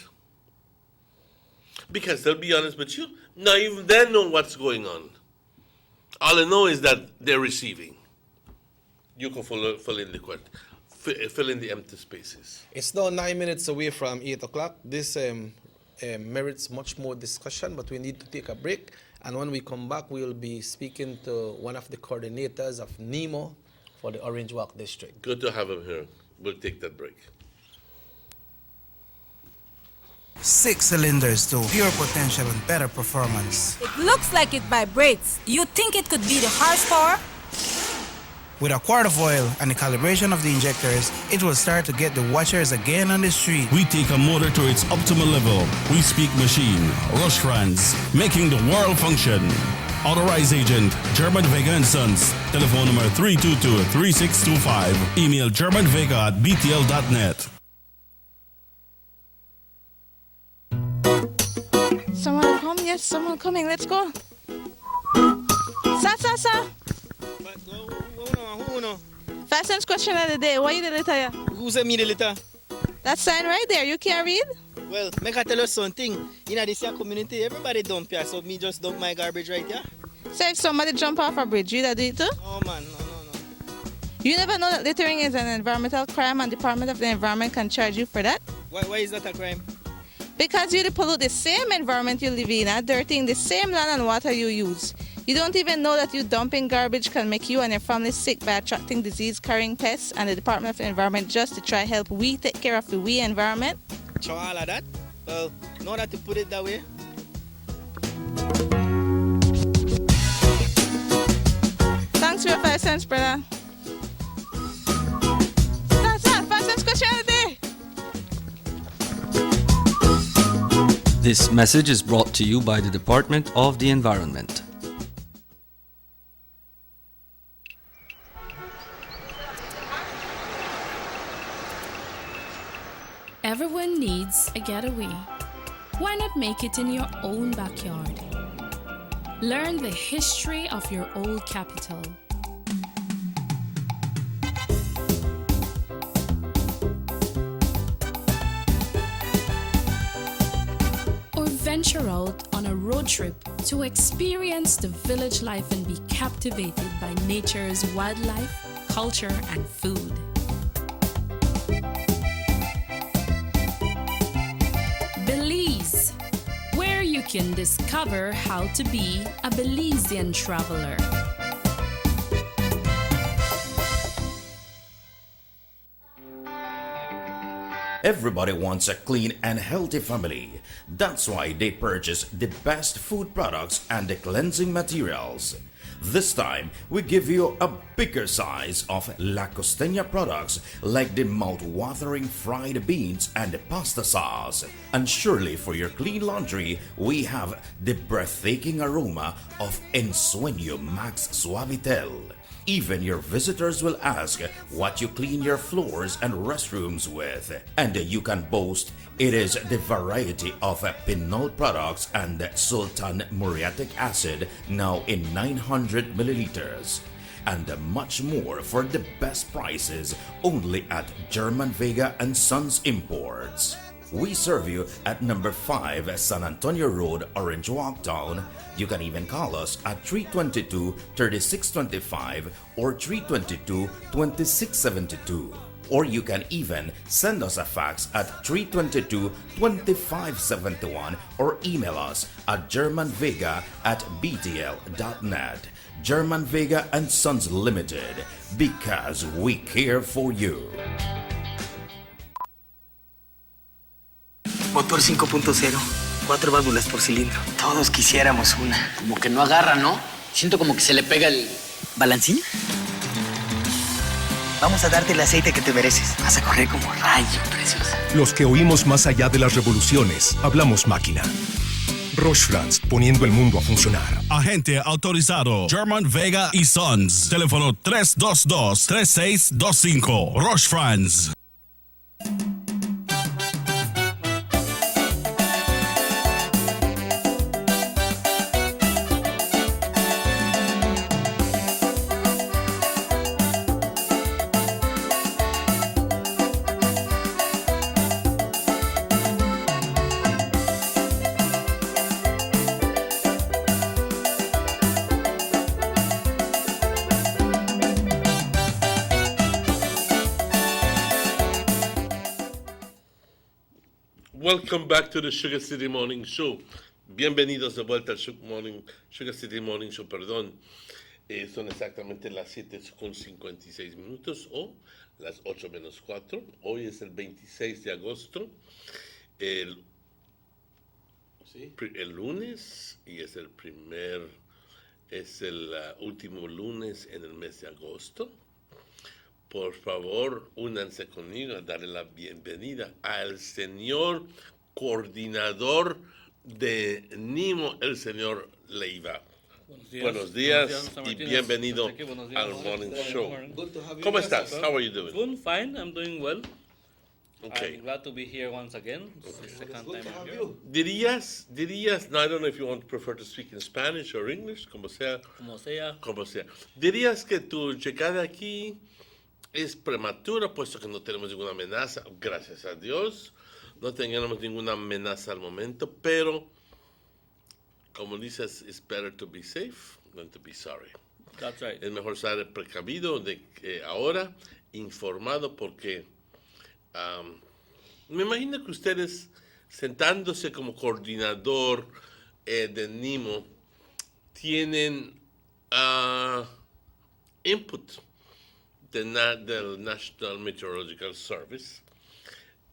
Because they'll be honest with you, not even they know what's going on. All I know is that they're receiving. You can fill in the empty spaces. It's now 9 minutes away from 8 o'clock. This merits much more discussion, but we need to take a break. And when we come back, we will be speaking to one of the coordinators of NEMO for the Orange Walk District. Good to have him here. We'll take that break. 6 cylinders to pure potential and better performance. It looks like it vibrates. You think it could be the horsepower? With a quart of oil and the calibration of the injectors, it will start to get the watchers again on the street. We take a motor to its optimal level. We speak machine, rush runs, making the world function. Authorized agent, German Vega & Sons. Telephone number 322-3625. Email germanvega@btl.net. Someone come? Yes, someone coming. Let's go. Sa. Fastest question of the day. What you the letter here? Who sent me the letter? That sign right there. You can't read? Well, make I tell you something. In this here community, everybody dump here, so me just dump my garbage right here. So if somebody jump off a bridge, you that do it too? No, man. No. You never know that littering is an environmental crime and Department of the Environment can charge you for that? Why is that a crime? Because you pollute the same environment you live in, dirtying the same land and water you use. You don't even know that you dumping garbage can make you and your family sick by attracting disease-carrying pests, and the Department of the Environment just to try help we take care of the we environment? So all of that? Well, know that to put it that way. Thanks for your 5 cents, brother. That's that. 5 cents question of the day. This message is brought to you by the Department of the Environment. Everyone needs a getaway. Why not make it in your own backyard? Learn the history of your old capital. Or venture out on a road trip to experience the village life and be captivated by nature's wildlife, culture, and food. Belize, where you can discover how to be a Belizean traveler. Everybody wants a clean and healthy family. That's why they purchase the best food products and the cleansing materials. This time, we give you a bigger size of La Costeña products like the mouth-watering fried beans and the pasta sauce. And surely for your clean laundry, we have the breathtaking aroma of Ensueño Max Suavitel. Even your visitors will ask what you clean your floors and restrooms with. And you can boast it is the variety of Pinol products and Sultan muriatic acid now in 900 milliliters. And much more for the best prices only at German Vega and Sons Imports. We serve you at number 5 San Antonio Road, Orange Walk Town. You can even call us at 322-3625 or 322-2672. Or you can even send us a fax at 322-2571 or email us at germanvega@btl.net. German Vega and Sons Limited, because we care for you. Motor 5.0, 4 válvulas por cilindro. Todos quisiéramos una. Como que no agarra, ¿no? Siento como que se le pega el... ¿Balancín? Vamos a darte el aceite que te mereces. Vas a correr como rayo, preciosa. Los que oímos más allá de las revoluciones, hablamos máquina. Roche-France, poniendo el mundo a funcionar. Agente autorizado German Vega y Sons. Teléfono 322-3625. Roche-France. Welcome back to the Sugar City Morning Show. Bienvenidos de vuelta al Sugar City Morning Show, perdón. Son exactamente las 7:56 o las 8:04. Hoy es el 26 de agosto, el lunes, y es el último lunes en el mes de agosto. Por favor, únanse conmigo a darle la bienvenida al señor coordinador de NIMO, el señor Leiva. Buenos días y bienvenido al Morning Show. ¿Cómo estás? How are you doing? Good, fine. I'm doing well. Okay. I'm glad to be here once again. It's the second time I'm here. Dirías, no, I don't know if you want to prefer to speak in Spanish or English, como sea. Como sea. Dirías que tu llegada aquí es prematura, puesto que no tenemos ninguna amenaza, gracias a Dios, no tenemos ninguna amenaza al momento, pero, como dices, it's better to be safe than to be sorry. That's right. Es mejor ser precavido de que ahora, informado, porque me imagino que ustedes, sentándose como coordinador de NIMO, tienen input del National Meteorological Service,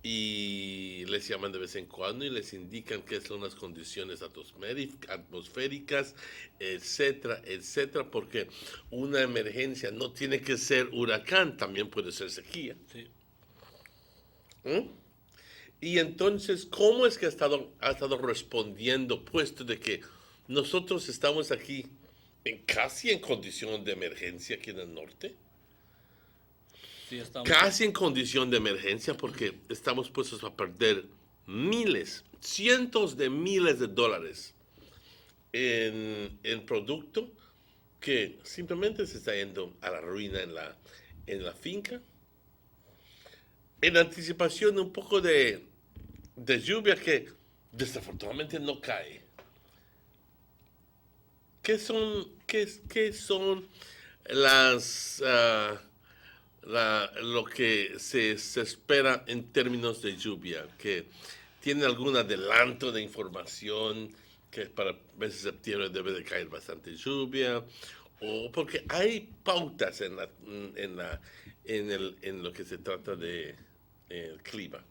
y les llaman de vez en cuando y les indican qué son las condiciones atmosféricas, etcétera, etcétera, porque una emergencia no tiene que ser huracán, también puede ser sequía. Sí. ¿Mm? Y entonces, ¿cómo es que ha estado respondiendo, puesto de que nosotros estamos aquí casi en condición de emergencia aquí en el norte? Sí, estamos. Casi en condición de emergencia porque estamos puestos a perder cientos de miles de dólares en producto que simplemente se está yendo a la ruina en la finca. En anticipación de un poco de lluvia que desafortunadamente no cae. ¿Qué son las lo que se espera en términos de lluvia? ¿Que tiene algún adelanto de información que para el mes de septiembre debe de caer bastante lluvia? O porque hay pautas en lo que se trata de el clima.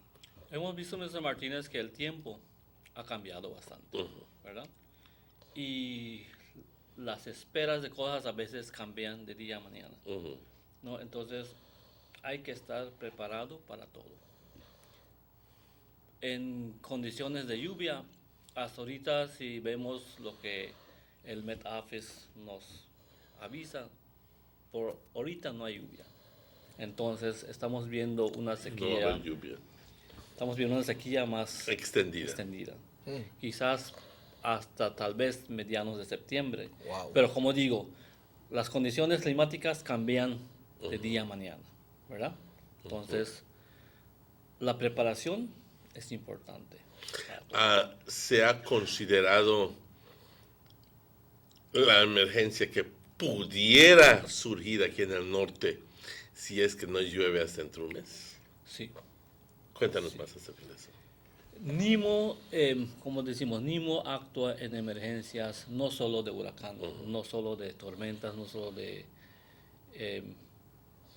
Hemos visto, Mr. Martínez, que el tiempo ha cambiado bastante, ¿verdad? Y las esperas de cosas a veces cambian de día a mañana, ¿no? Entonces, hay que estar preparado para todo. En condiciones de lluvia, hasta ahorita, si vemos lo que el Met Office nos avisa, por ahorita no hay lluvia. Entonces, estamos viendo una sequía. No va a haber lluvia. Estamos viendo una sequía más extendida. Quizás hasta tal vez medianos de septiembre. Wow. Pero como digo, las condiciones climáticas cambian de día a mañana, ¿verdad? Entonces, la preparación es importante. ¿Se ha considerado la emergencia que pudiera surgir aquí en el norte si es que no llueve hasta dentro de un mes? Sí. Cuéntanos más acerca de eso. NIMO, como decimos, NIMO actúa en emergencias no solo de huracanes, no solo de tormentas, no solo de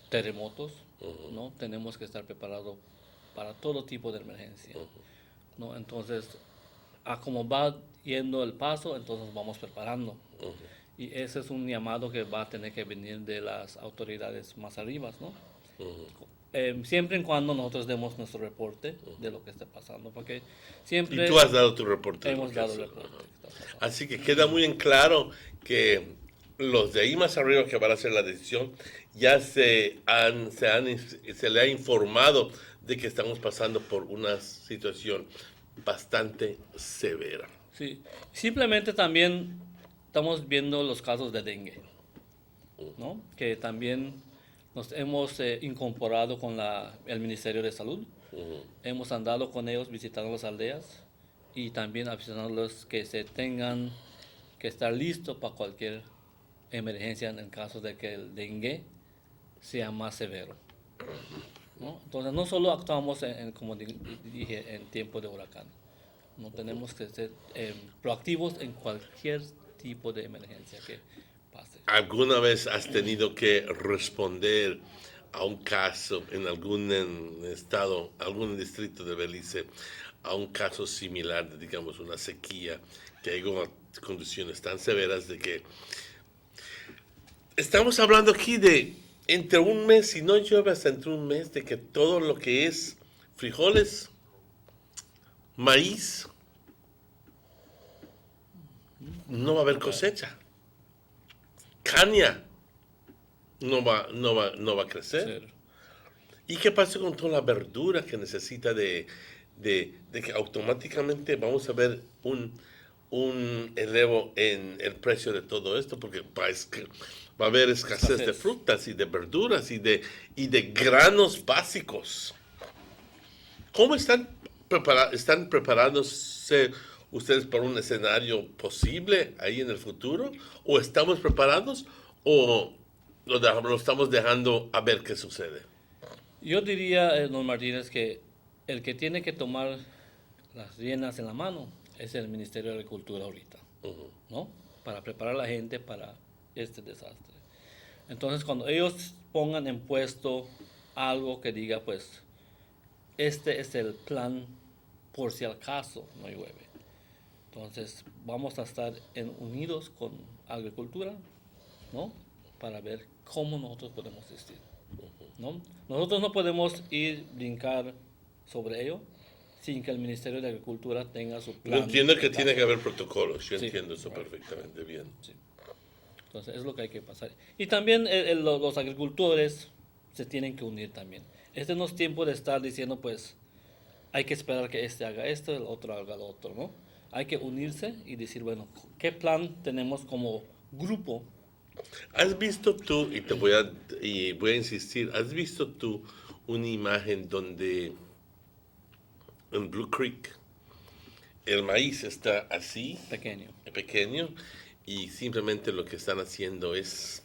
terremotos, ¿no? Tenemos que estar preparados para todo tipo de emergencia, ¿no? Entonces, a como va yendo el paso, entonces nos vamos preparando. Y ese es un llamado que va a tener que venir de las autoridades más arriba, ¿no? Siempre y cuando nosotros demos nuestro reporte de lo que está pasando, porque siempre... Y tú has dado tu reporte. Hemos dado el reporte. Así que queda muy en claro que los de ahí más arriba que van a hacer la decisión ya se le ha informado de que estamos pasando por una situación bastante severa. Sí, simplemente también estamos viendo los casos de dengue, ¿no? Que también nos hemos incorporado con el Ministerio de Salud. Hemos andado con ellos visitando las aldeas y también avisándolos que se tengan que estar listos para cualquier emergencia en el caso de que el dengue sea más severo, ¿no? Entonces, no solo actuamos, como dije, en tiempo de huracán. No tenemos que ser proactivos en cualquier tipo de emergencia que pase. ¿Alguna vez has tenido que responder a un caso en algún estado, algún distrito de Belice, a un caso similar, de, digamos, una sequía, que llegó a condiciones tan severas de que estamos hablando aquí de entre un mes, si no llueve hasta entre un mes, de que todo lo que es frijoles, maíz, no va a haber cosecha. Caña no va a crecer. ¿Y qué pasa con toda la verdura que necesita de que automáticamente vamos a ver un elevo en el precio de todo esto? Porque va a haber escasez de frutas y de verduras y de granos básicos. ¿Cómo están preparándose ustedes para un escenario posible ahí en el futuro? ¿O estamos preparados o lo estamos dejando a ver qué sucede? Yo diría, don Martínez, que el que tiene que tomar las riendas en la mano es el Ministerio de Agricultura ahorita, ¿no? Para preparar a la gente para este desastre. Entonces, cuando ellos pongan en puesto algo que diga, pues, este es el plan por si acaso no llueve. Entonces vamos a estar unidos con agricultura, ¿no? Para ver cómo nosotros podemos asistir, ¿no? Nosotros no podemos brincar sobre ello sin que el Ministerio de Agricultura tenga su plan. Yo entiendo que tiene que haber protocolos, yo Sí, entiendo eso perfectamente bien. Sí. Entonces es lo que hay que pasar. Y también los agricultores se tienen que unir también. Este no es tiempo de estar diciendo, pues, hay que esperar que este haga esto, el otro haga lo otro, ¿no? Hay que unirse y decir, bueno, ¿qué plan tenemos como grupo? ¿Has visto tú, y voy a insistir, has visto tú una imagen donde en Blue Creek el maíz está así, pequeño, y simplemente lo que están haciendo es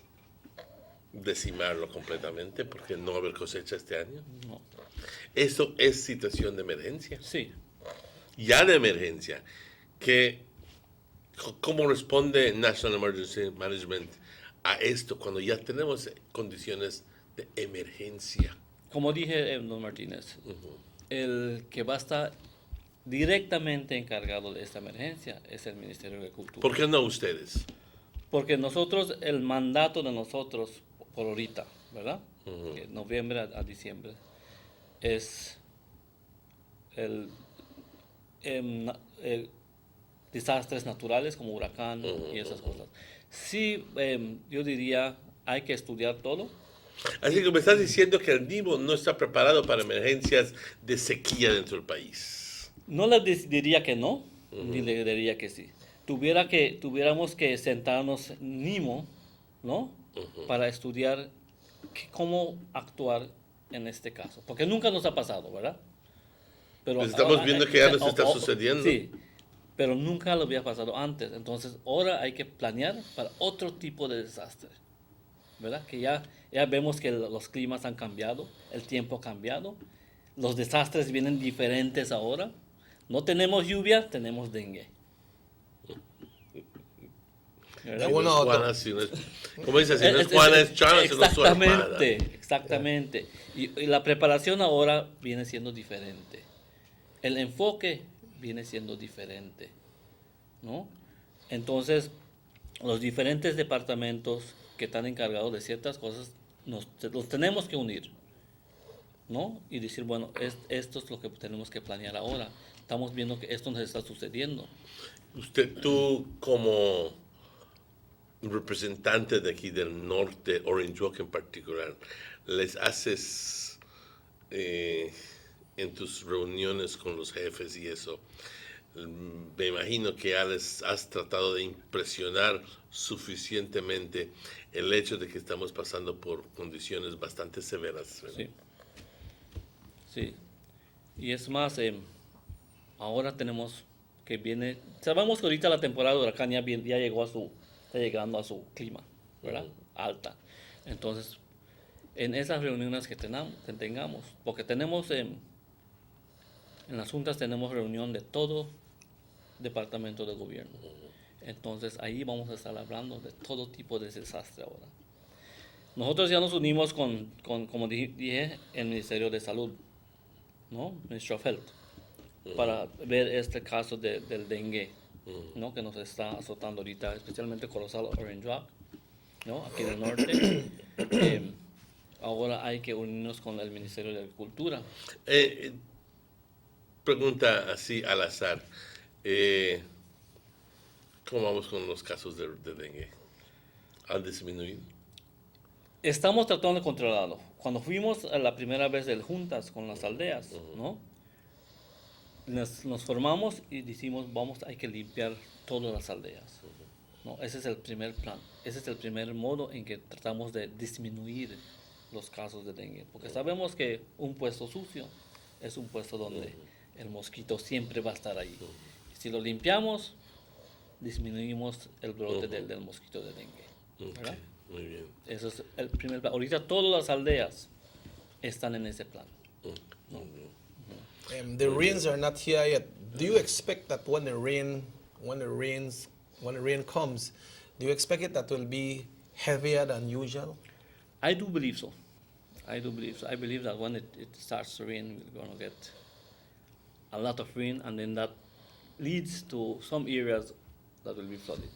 decimarlo completamente porque no va a haber cosecha este año? No. Eso es situación de emergencia. Sí. Ya de emergencia. ¿Cómo responde National Emergency Management a esto cuando ya tenemos condiciones de emergencia? Como dije, don Martínez, el que va a estar directamente encargado de esta emergencia es el Ministerio de Agricultura. ¿Por qué no ustedes? Porque nosotros, el mandato de nosotros, por ahorita, ¿verdad? De noviembre a diciembre, es el desastres naturales como huracán y esas cosas. Sí, yo diría, hay que estudiar todo. Así que me estás diciendo que el NIMO no está preparado para emergencias de sequía dentro del país. No le diría que no, ni le diría que sí. Tuviéramos que sentarnos NIMO, ¿no? Para estudiar cómo actuar en este caso. Porque nunca nos ha pasado, ¿verdad? Pero pues estamos ahora viendo que ya nos está sucediendo. Sí, pero nunca lo había pasado antes. Entonces, ahora hay que planear para otro tipo de desastre, ¿verdad? Que ya vemos que los climas han cambiado, el tiempo ha cambiado, los desastres vienen diferentes ahora. No tenemos lluvia, tenemos dengue. Como dices, si no es Juana, es Chana, si no es su hermana. Exactamente. Y la preparación ahora viene siendo diferente. El enfoque viene siendo diferente, ¿no? Entonces, los diferentes departamentos que están encargados de ciertas cosas, los tenemos que unir, ¿no? Y decir, bueno, esto es lo que tenemos que planear ahora. Estamos viendo que esto nos está sucediendo. Tú como representante de aquí del norte, Orange Walk en particular, les haces en tus reuniones con los jefes y eso, me imagino que ya les has tratado de impresionar suficientemente el hecho de que estamos pasando por condiciones bastante severas, ¿verdad? Sí. Y es más, ahora tenemos que sabemos que ahorita la temporada de huracán ya llegó está llegando a su clima, ¿verdad? Alta. Entonces, en esas reuniones que tengamos, porque tenemos en las juntas tenemos reunión de todo departamento de gobierno. Entonces, ahí vamos a estar hablando de todo tipo de desastre ahora. Nosotros ya nos unimos con como dije, el Ministerio de Salud, ¿no? Ministry of Health, para ver este caso del dengue, ¿no? Que nos está azotando ahorita, especialmente Corozal, Orange Rock, ¿no? Aquí del norte. Ahora hay que unirnos con el Ministerio de Agricultura. Pregunta así al azar. ¿Cómo vamos con los casos de dengue? ¿Han disminuido? Estamos tratando de controlarlo. Cuando fuimos a la primera vez de juntas con las aldeas, ¿no? Nos formamos y decimos, hay que limpiar todas las aldeas, ¿no? Ese es el primer plan. Ese es el primer modo en que tratamos de disminuir los casos de dengue. Porque sabemos que un puesto sucio es un puesto donde el mosquito siempre va a estar ahí. Si lo limpiamos, disminuimos el brote del mosquito de dengue, ¿verdad? Muy bien. Eso es el primer plan. Ahorita todas las aldeas están en ese plan. ¿No? The rains are not here yet. Do you expect that when the rain comes, do you expect it that will be heavier than usual? I do believe so. I do believe so. I believe that when it starts to rain, we're going to get a lot of rain, and then that leads to some areas that will be flooded.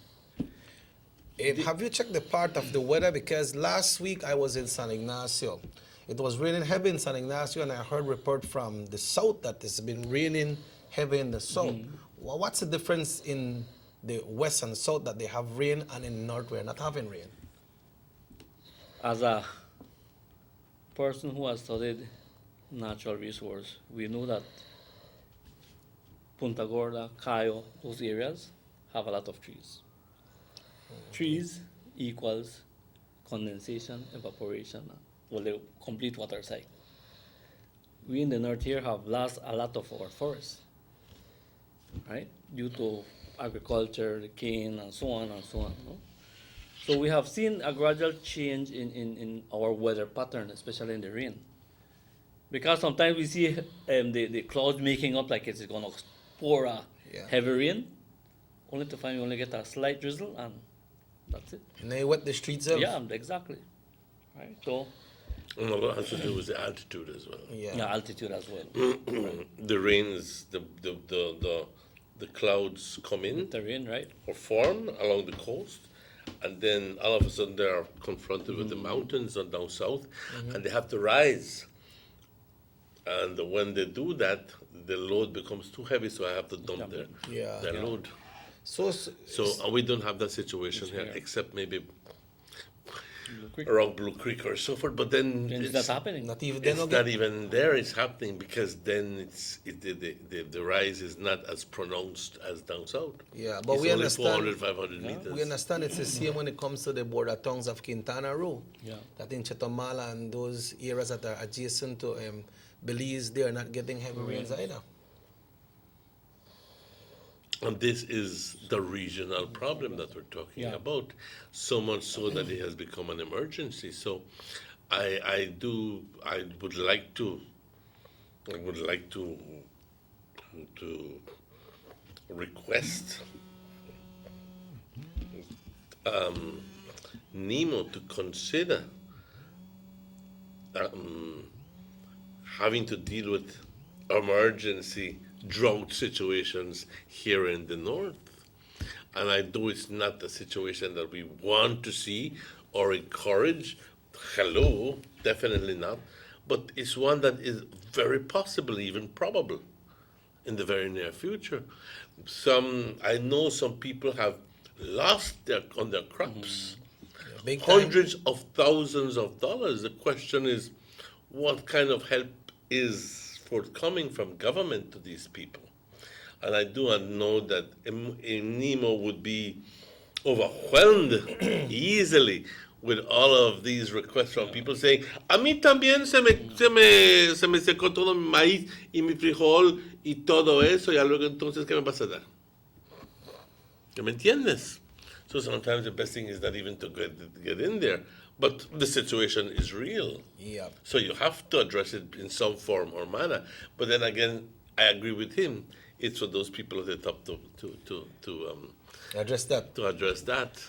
Have you checked the part of the weather? Because last week I was in San Ignacio. It was raining heavy in San Ignacio, and I heard report from the south that it's been raining heavy in the south. Well, what's the difference in the west and south that they have rain, and in the north we're not having rain? As a person who has studied natural resource, we know that Punta Gorda, Cayo, those areas have a lot of trees. Trees equals condensation, evaporation, well, the complete water cycle. We in the north here have lost a lot of our forests, right? Due to agriculture, the cane, and so on and so on. No? So we have seen a gradual change in our weather pattern, especially in the rain. Because sometimes we see the clouds making up like it's going to pour a heavy rain, only to find we only get a slight drizzle, and that's it. And they wet the streets up. Yeah, exactly. Right. So. And a lot has to do with the altitude as well. Yeah, altitude as well. The rains, the clouds come in. The rain, right? Or form along the coast, and then all of a sudden they are confronted with the mountains on down south, and they have to rise. And when they do that, the load becomes too heavy, so I have to dump their load. So we don't have that situation here, except maybe around Blue Creek or so forth. But then it's not happening. Not even it's not even there. It's happening because then the rise is not as pronounced as down south. Yeah, but it's we only understand. 400, 500 meters. We understand it's the same when it comes to the border towns of Quintana Roo. Yeah. That in Chetamala and those areas that are adjacent to Belize, they are not getting heavy rains either. And this is the regional problem that we're talking about, so much so that it has become an emergency. So I would like to request NEMO to consider having to deal with emergency drought situations here in the north. And I know it's not the situation that we want to see or encourage. Hello, definitely not. But it's one that is very possible, even probable, in the very near future. I know some people have lost on their crops hundreds of thousands of dollars. The question is, what kind of help is forthcoming from government to these people? And I do not know that NEMO would be overwhelmed easily with all of these requests from people saying, a mí también se me secó todo mi maíz y mi frijol y todo eso, y luego entonces, ¿qué me vas a dar? ¿Me entiendes? So sometimes the best thing is not even to get in there. But the situation is real. Yeah. So you have to address it in some form or manner. But then again, I agree with him. It's for those people at the top to address that. To address that,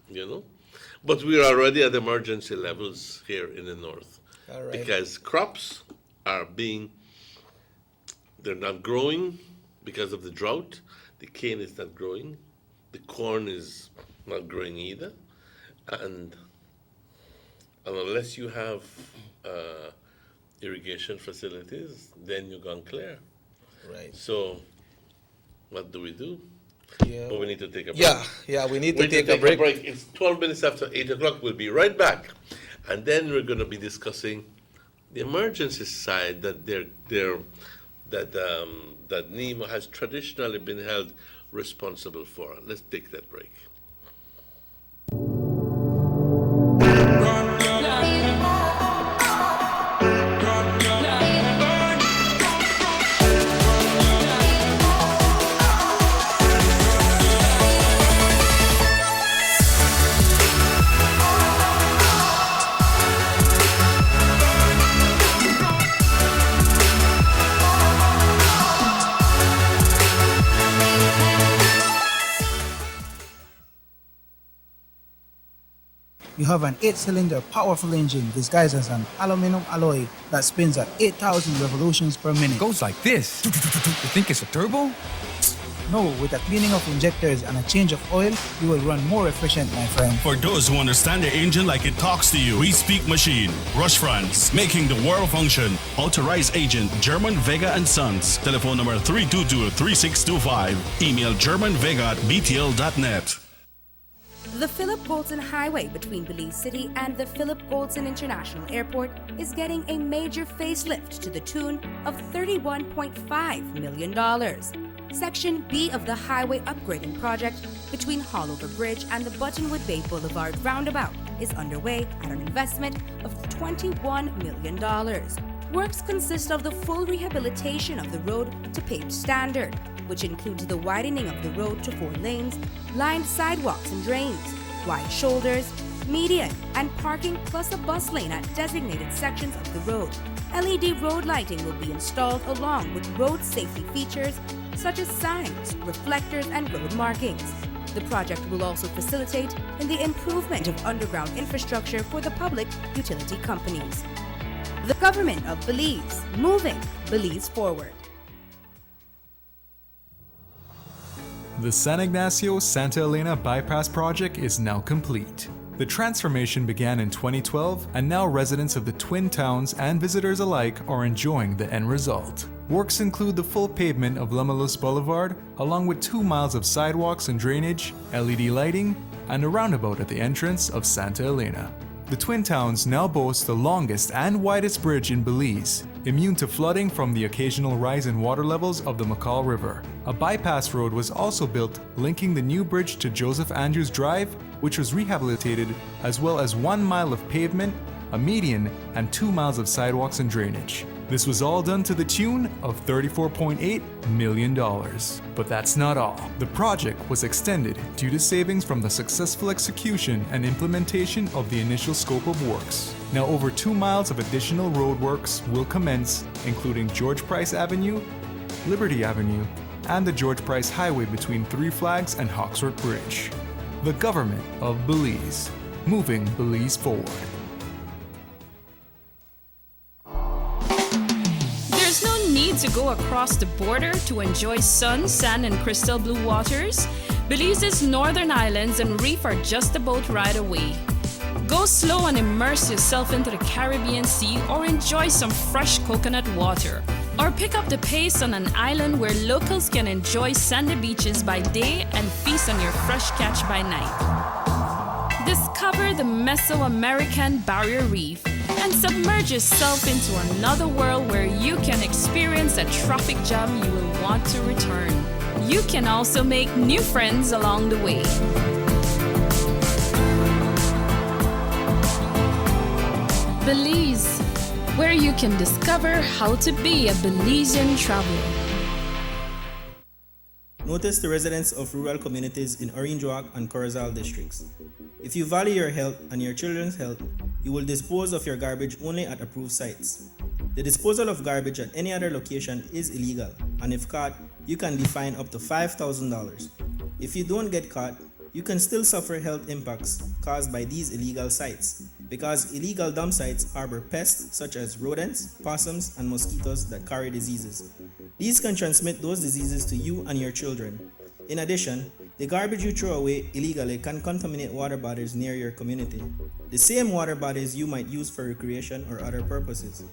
you know. But we are already at emergency levels here in the north. All right. Because crops are they're not growing because of the drought. The cane is not growing. The corn is not growing either. And unless you have irrigation facilities, then you're gone clear. Right. So, what do we do? Yeah. But we need to take a break. Yeah, we need to take a break. It's 12 minutes after 8 o'clock. We'll be right back. And then we're going to be discussing the emergency side that that NEMO has traditionally been held responsible for. Let's take that break. You have an 8-cylinder powerful engine disguised as an aluminum alloy that spins at 8,000 revolutions per minute. Goes like this. You think it's a turbo? No, with a cleaning of injectors and a change of oil, you will run more efficient, my friend. For those who understand the engine like it talks to you, we speak machine. Rush France, making the world function. Authorized agent, German Vega and Sons. Telephone number 322-3625. Email germanvega@btl.net. The Philip Goldson Highway between Belize City and the Philip Goldson International Airport is getting a major facelift to the tune of $31.5 million. Section B of the highway upgrading project between Haulover Bridge and the Buttonwood Bay Boulevard roundabout is underway at an investment of $21 million. Works consist of the full rehabilitation of the road to paved standard, which includes the widening of the road to 4 lanes, lined sidewalks and drains, wide shoulders, median, and parking, plus a bus lane at designated sections of the road. LED road lighting will be installed along with road safety features such as signs, reflectors, and road markings. The project will also facilitate in the improvement of underground infrastructure for the public utility companies. The Government of Belize, moving Belize forward. The San Ignacio-Santa Elena Bypass Project is now complete. The transformation began in 2012, and now residents of the Twin Towns and visitors alike are enjoying the end result. Works include the full pavement of Lamalus Boulevard, along with 2 miles of sidewalks and drainage, LED lighting, and a roundabout at the entrance of Santa Elena. The Twin Towns now boast the longest and widest bridge in Belize, immune to flooding from the occasional rise in water levels of the McCall River. A bypass road was also built linking the new bridge to Joseph Andrews Drive, which was rehabilitated, as well as 1 mile of pavement, a median, and 2 miles of sidewalks and drainage. This was all done to the tune of $34.8 million. But that's not all. The project was extended due to savings from the successful execution and implementation of the initial scope of works. Now over 2 miles of additional roadworks will commence, including George Price Avenue, Liberty Avenue, and the George Price Highway between Three Flags and Hawksworth Bridge. The Government of Belize, moving Belize forward. There's no need to go across the border to enjoy sun, sand, and crystal blue waters. Belize's northern islands and reef are just a boat ride away. Go slow and immerse yourself into the Caribbean Sea or enjoy some fresh coconut water. Or pick up the pace on an island where locals can enjoy sandy beaches by day and feast on your fresh catch by night. Discover the Mesoamerican Barrier Reef and submerge yourself into another world where you can experience a traffic jam you will want to return. You can also make new friends along the way. Belize, where you can discover how to be a Belizean traveler. Notice the residents of rural communities in Orange Walk and Corozal districts. If you value your health and your children's health, you will dispose of your garbage only at approved sites. The disposal of garbage at any other location is illegal, and if caught, you can be fined up to $5,000. If you don't get caught, you can still suffer health impacts caused by these illegal sites, because illegal dump sites harbor pests such as rodents, possums, and mosquitoes that carry diseases. These can transmit those diseases to you and your children. In addition, the garbage you throw away illegally can contaminate water bodies near your community, the same water bodies you might use for recreation or other purposes.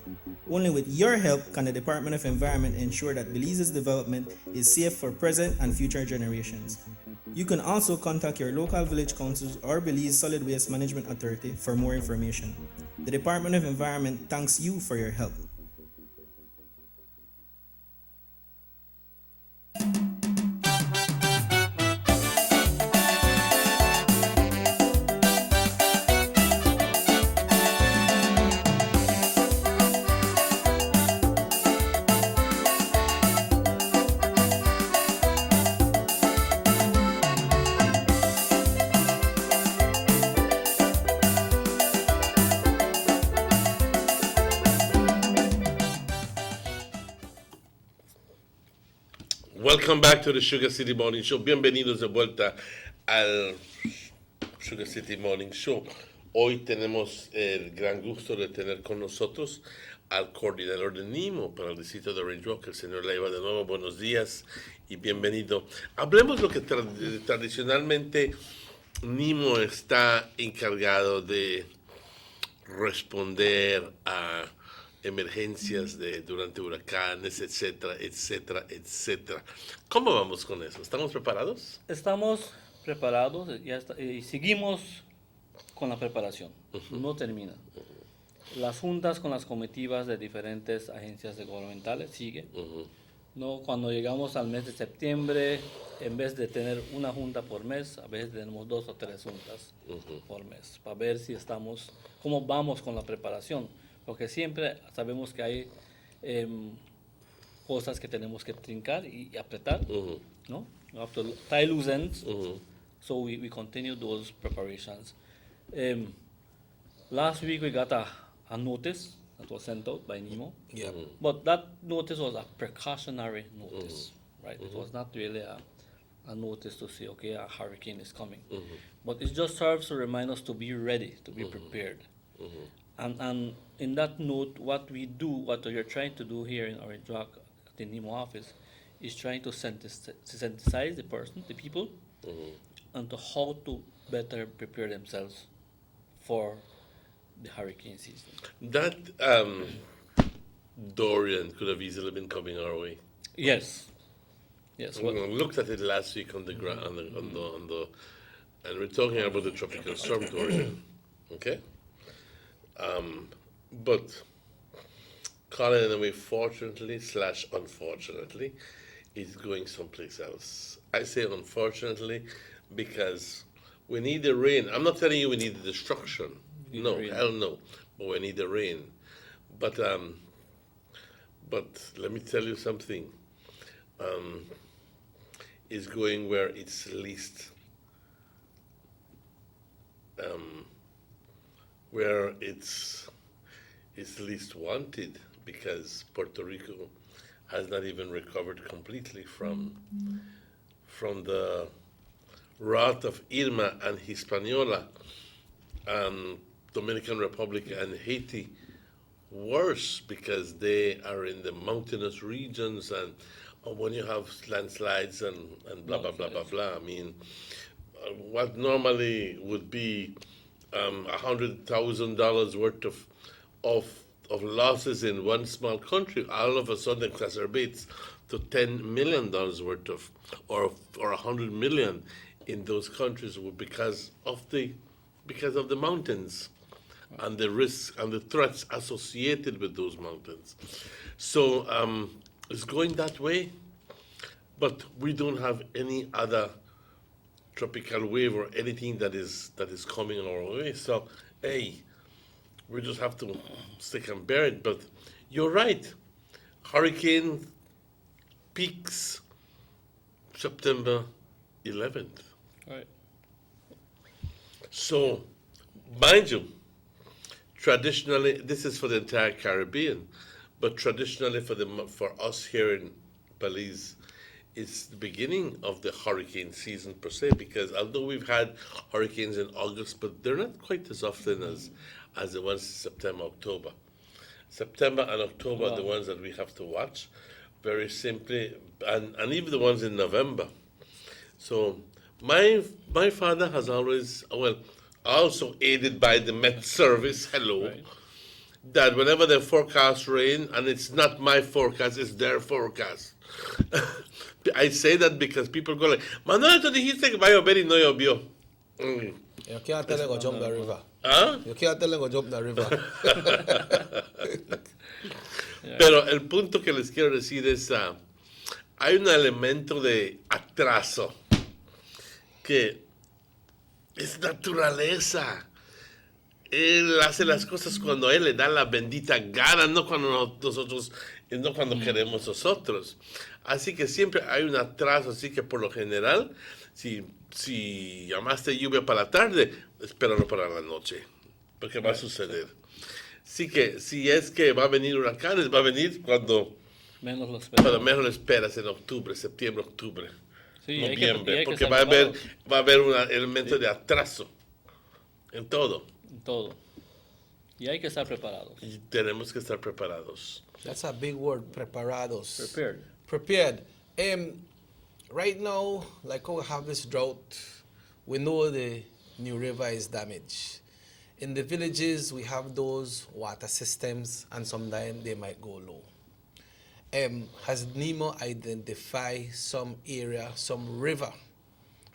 Only with your help can the Department of Environment ensure that Belize's development is safe for present and future generations. You can also contact your local village councils or Belize Solid Waste Management Authority for more information. The Department of Environment thanks you for your help. Welcome back to the Sugar City Morning Show. Bienvenidos de vuelta al Sugar City Morning Show. Hoy tenemos el gran gusto de tener con nosotros al coordinador de NIMO para el distrito de Orange Walk, el señor Leiva. De nuevo, buenos días y bienvenido. Hablemos lo que tradicionalmente NIMO está encargado de responder a emergencias durante huracanes, etcétera, etcétera, etcétera. ¿Cómo vamos con eso? ¿Estamos preparados? Estamos preparados y seguimos con la preparación. No termina. Las juntas con las comitivas de diferentes agencias gubernamentales siguen. No, cuando llegamos al mes de septiembre, en vez de tener una junta por mes, a veces tenemos 2 o 3 juntas por mes, para ver si cómo vamos con la preparación, porque siempre sabemos que hay cosas que tenemos que trincar y apretar, ¿no? We have to tie loose ends, so we continue those preparations. Last week we got a notice that was sent out by NEMO. Yeah. But that notice was a precautionary notice, right? It was not really a notice to say, okay, a hurricane is coming. But it just serves to remind us to be ready, to be prepared. And in that note, what we are trying to do here in Orange Walk at the NEMO office is trying to sensitize the people, and to how to better prepare themselves for the hurricane season. That Dorian could have easily been coming our way. Yes. Yes. We looked at it last week on the ground, and we're talking about the tropical storm Dorian. Okay. But Colin, in a way, fortunately / unfortunately, is going someplace else. I say unfortunately because we need the rain. I'm not telling you we need the destruction. No, hell no. But we need the rain. But let me tell you something. It's going where it's least least wanted, because Puerto Rico has not even recovered completely from the wrath of Irma and Hispaniola. Dominican Republic and Haiti worse, because they are in the mountainous regions, and when you have landslides and blah blah blah blah blah. I mean, what normally would be $100,000 worth of losses in one small country, all of a sudden exacerbates to $10 million worth of, or $100 million in those countries, because of the mountains and the risks and the threats associated with those mountains. So it's going that way, but we don't have any other tropical wave or anything that is coming our way. So, hey, we just have to stick and bear it. But you're right. Hurricane peaks September 11th. Right. So, mind you, traditionally, this is for the entire Caribbean, but traditionally for us here in Belize, it's the beginning of the hurricane season per se, because although we've had hurricanes in August, but they're not quite as often as the ones in September, October. September and October are the ones that we have to watch, very simply, and even the ones in November. So my father has always, also aided by the Met Service, that whenever they forecast rain, and it's not my forecast, it's their forecast. I say that because people go like, Manuel, tú dijiste que va a llover y no llovió. You can't tell them go jump the river. ¿Ah? You can't tell them go jump the river. Pero el punto que les quiero decir es, hay un elemento de atraso que es naturaleza. Él hace las cosas cuando él le da la bendita gana, no cuando queremos nosotros. Así que siempre hay un atraso, así que por lo general, si llamaste lluvia para la tarde, espéralo para la noche, porque va a suceder. Así que si es que va a venir huracanes, va a venir cuando menos lo esperas, en octubre, septiembre, octubre, noviembre, porque va a haber un elemento de atraso En todo. En todo. Y hay que estar preparados. Y tenemos que estar preparados. That's a big word, preparados. Prepared. Prepared. Right now, like how we have this drought, we know the New River is damaged. In the villages, we have those water systems, and sometimes they might go low. Has NEMO identified some area, some river,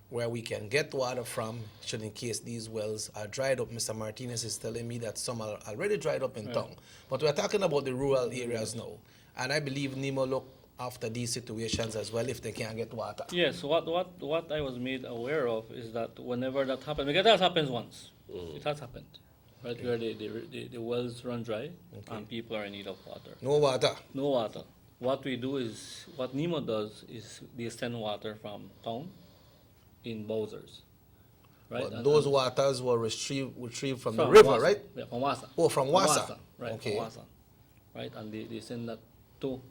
where we can get water from, should in case these wells are dried up? Mr. Martinez is telling me that some are already dried up in town. But we're talking about the rural areas now. And I believe NEMO look after these situations as well if they can't get water. Yes, what I was made aware of is that whenever that happens, because that happens once, it has happened, right, where the wells run dry and people are in need of water. No water. No water. What we do is, what NEMO does is they send water from town in bowsers, right? But those waters were retrieved from the river, Wasa, right? Yeah, from Wasa. Oh, from Wasa. Right, Okay. from Wasa. Right, and they send that to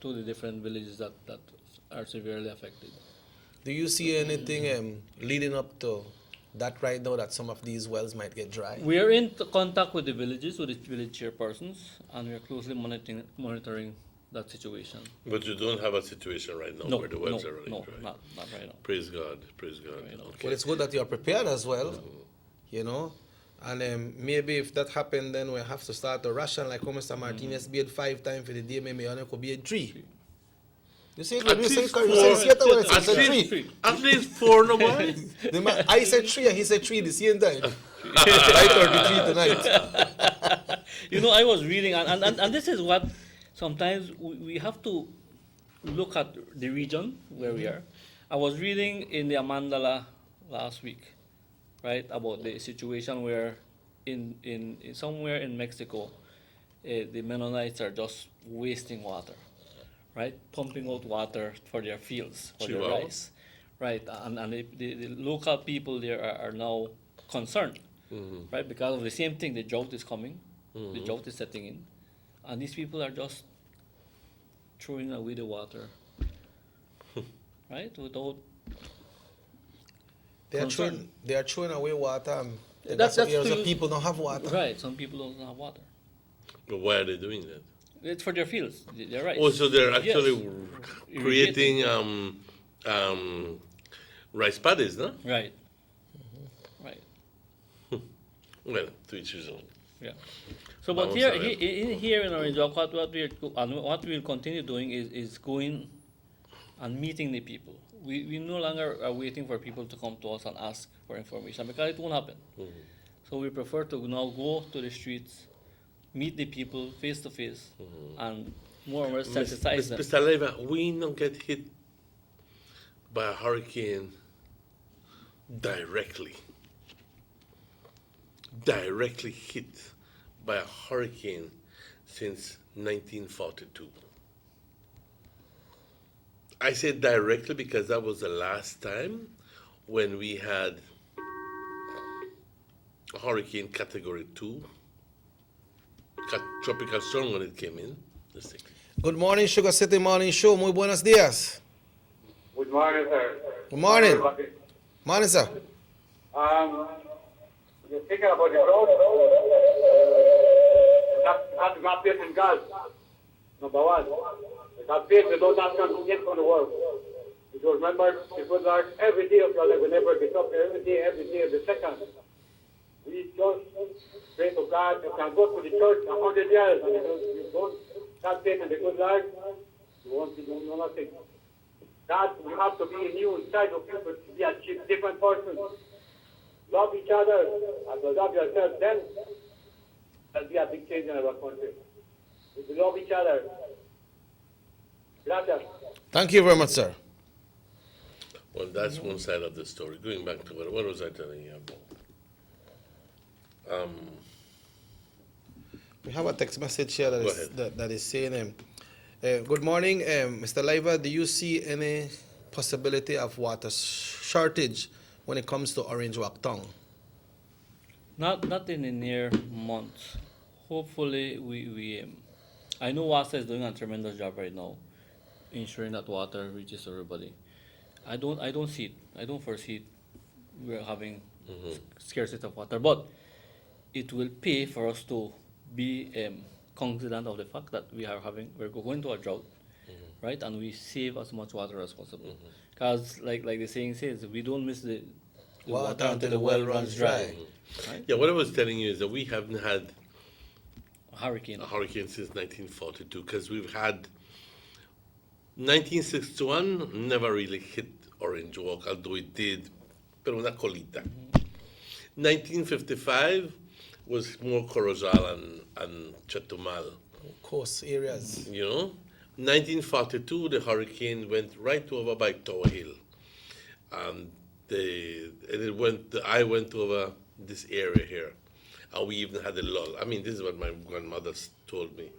the different villages that are severely affected. Do you see anything leading up to that right now, that some of these wells might get dry? We are in contact with the villages, with the village chairpersons, and we are closely monitoring that situation. But you don't have a situation right now where the wells are running dry? Not right now. Praise God, praise God. Okay. Well, it's good that you're prepared as well, you know. And maybe if that happened, then we have to start to ration, like how Mr. Martinez bid 5 times for the day, maybe you could be 3. You see, At least 4, no boy? I said 3 and he said 3 the same time. 5:33 tonight. You know, I was reading, and this is what sometimes we have to look at the region where we are. I was reading in the Amandala last week, right, about the situation where in somewhere in Mexico, the Mennonites are just wasting water, right, pumping out water for their fields, for their rice, right, and the local people there are now concerned, right, because of the same thing. The drought is coming, the drought is setting in, and these people are just throwing away the water, right, without they are throwing away water. That's areas people don't have water. Right, some people don't have water. But why are they doing that? It's for their fields, their rice. Oh, so they're actually Yes. creating rice paddies, no? Right. Right. Well, to each his own. Yeah. So, but here in Orange Walk, what we'll continue doing is going and meeting the people. We no longer are waiting for people to come to us and ask for information, because it won't happen. So we prefer to now go to the streets, meet the people face to face, and more and more sensitize them. Mr. Leiva, we don't get hit by a hurricane directly hit by a hurricane since 1942. I say directly because that was the last time when we had a hurricane category 2, tropical storm when it came in. Good morning, Sugar City Morning Show. Muy buenos días. Good morning, sir. Good morning. Morning, sir. You're thinking about the road. That's not faith in God. Number one. That faith we don't ask to get from the world. Because remember, the good Lord, every day of your life, whenever we stop every day, every second. We just pray to God. You can go to the church 100 years and you don't have faith in the good Lord, you won't do nothing. God, we have to be new inside of people to be a different person. Love each other as you love yourself, then there'll be a big change in our country. If we love each other. Gracias. Thank you very much, sir. Well, that's one side of the story. Going back to what was I telling you about? We have a text message here that is saying, good morning, Mr. Leiva, do you see any possibility of water shortage when it comes to Orange Walk Town? Not in the near months. Hopefully, we I know WASA is doing a tremendous job right now, ensuring that water reaches everybody. I don't see it. I don't foresee it. We're having scarcity of water. But it will pay for us to be cognizant of the fact that we're going to a drought, right? And we save as much water as possible. Because like the saying says, we don't miss the water until the well runs dry. Right? Yeah, what I was telling you is that we haven't had a hurricane since 1942, because we've had 1961 never really hit Orange Walk, although it did, pero una colita. 1955 was more Corozal and Chetumal. Coast areas. You know? 1942, the hurricane went right over by Tower Hill. And I went over this area here. And we even had a lull. I mean, this is what my grandmother told me.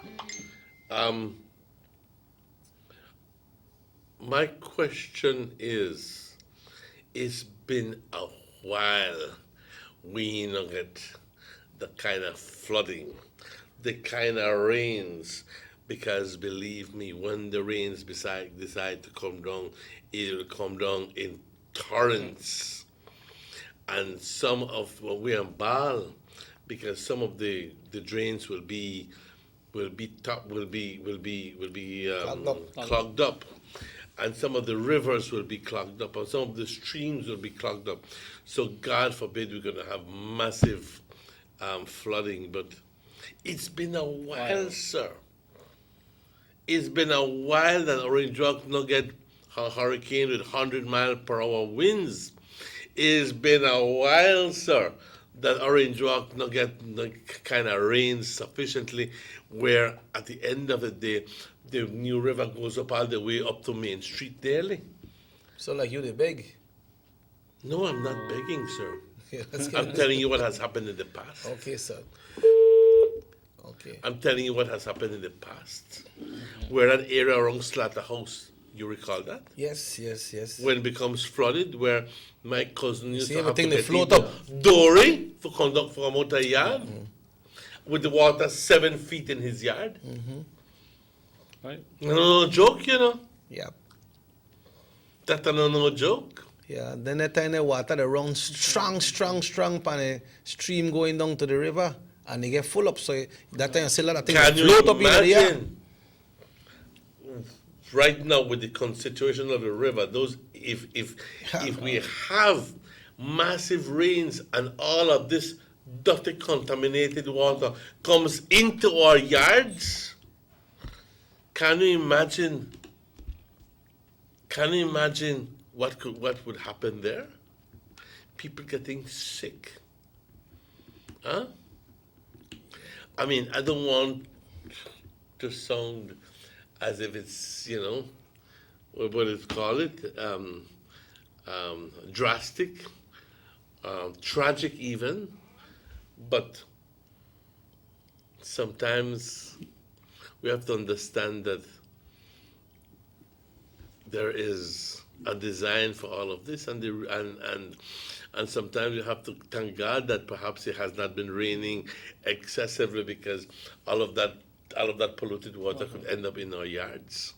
My question is, it's been a while we don't get the kind of flooding, the kind of rains, because believe me, when the rains decide to come down, it will come down in torrents. And some of we are bad because some of the drains will be clogged up. And some of the rivers will be clogged up, and some of the streams will be clogged up. So God forbid we're going to have massive flooding. But it's been a while, sir. It's been a while that Orange Walk not get a hurricane with 100-mile-per-hour winds. It's been a while, sir, that Orange Walk not get the kind of rain sufficiently where at the end of the day, the New River goes up all the way up to Main Street daily. So like you, they beg? No, I'm not begging, sir. Yeah, I'm telling you what has happened in the past. Okay, sir. Okay. I'm telling you what has happened in the past. Where that area around Slaughterhouse, you recall that? Yes. When it becomes flooded, where my cousin used to have to get float up. dory for conduct from out a yard, with the water 7 feet in his yard. Right. No joke, you know. Yeah. That's no joke. Yeah, then that time the water, the run strong pan a stream going down to the river, and they get full up. So that time, still that thing float up in the air. Right now, with the situation of the river, if we have massive rains and all of this dirty, contaminated water comes into our yards, can you imagine what would happen there? People getting sick. Huh? I mean, I don't want to sound as if it's, what is call it, drastic, tragic even, but sometimes we have to understand that there is a design for all of this, and sometimes you have to thank God that perhaps it has not been raining excessively, because all of that polluted water could end up in our yards.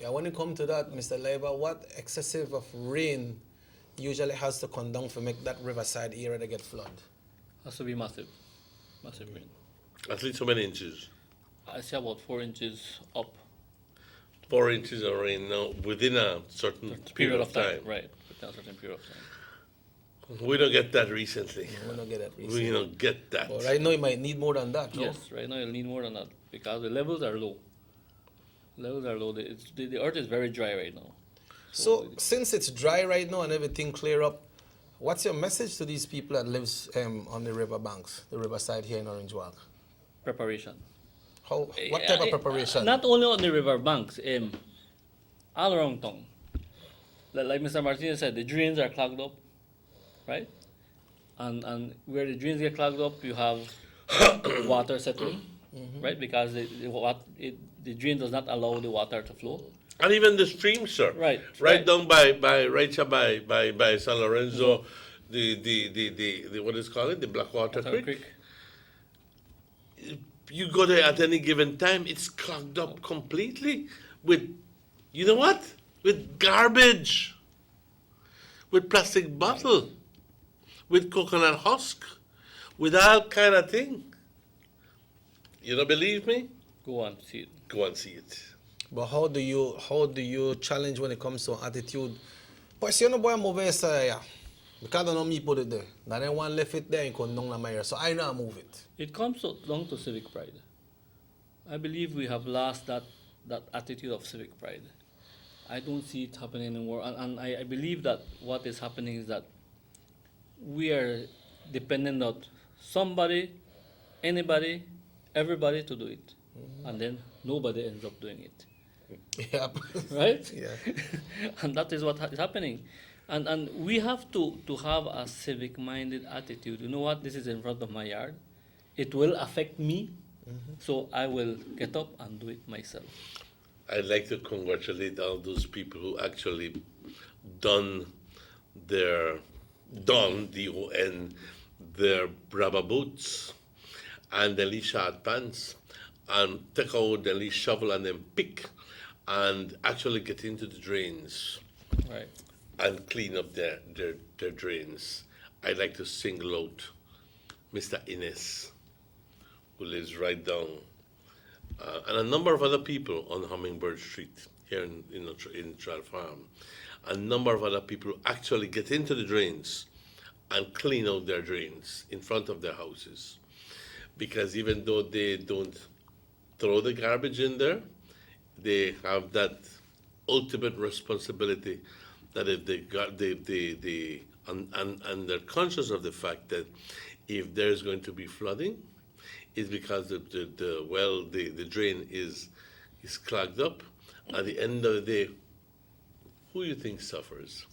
Yeah, when it comes to that, Mr. Leiber, what excessive of rain usually has to come down to make that riverside area to get flood? Has to be massive rain. At least how many inches? I say about 4 inches up. 4 inches of rain now within a certain period of time. Right, within a certain period of time. We don't get that recently. We don't get that recently. We don't get that. But right now you might need more than that, no? Yes, right now you'll need more than that because the levels are low. The earth is very dry right now. So since it's dry right now and everything clear up, what's your message to these people that lives on the river banks, the riverside here in Orange Walk? Preparation. What type of preparation? Not only on the river banks, all around town. Like Mr. Martinez said, the drains are clogged up, right? And where the drains get clogged up, you have water settling, right? Because the drain does not allow the water to flow. And even the streams, sir. Right down by San Lorenzo, the what is it called? The Blackwater Creek. You go there at any given time, it's clogged up completely with, you know what? With garbage, with plastic bottle, with coconut husk, with all kind of thing. You don't believe me? Go and see it. Go and see it. But how do you challenge when it comes to attitude? Pues si no voy a mover esa ya. Because I don't know me put it there. Then I want left it there and come down my ear. So I know I move it. It comes down to civic pride. I believe we have lost that attitude of civic pride. I don't see it happening anymore. And I believe that what is happening is that we are dependent on somebody, anybody, everybody to do it. And then nobody ends up doing it. Yep. Right? Yeah. And that is what is happening. And we have to have a civic-minded attitude. You know what? This is in front of my yard. It will affect me, so I will get up and do it myself. I'd like to congratulate all those people who actually done their D-O-N, their rubber boots and their short pants, and take out the shovel and then pick and actually get into the drains. Right. And clean up their drains. I'd like to single out Mr. Innes, who lives right down, and a number of other people on Hummingbird Street here in Trial Farm. A number of other people who actually get into the drains and clean out their drains in front of their houses. Because even though they don't throw the garbage in there, they have that ultimate responsibility that if they got and they're conscious of the fact that if there's going to be flooding, it's because the drain is clogged up. At the end of the day, who you think suffers?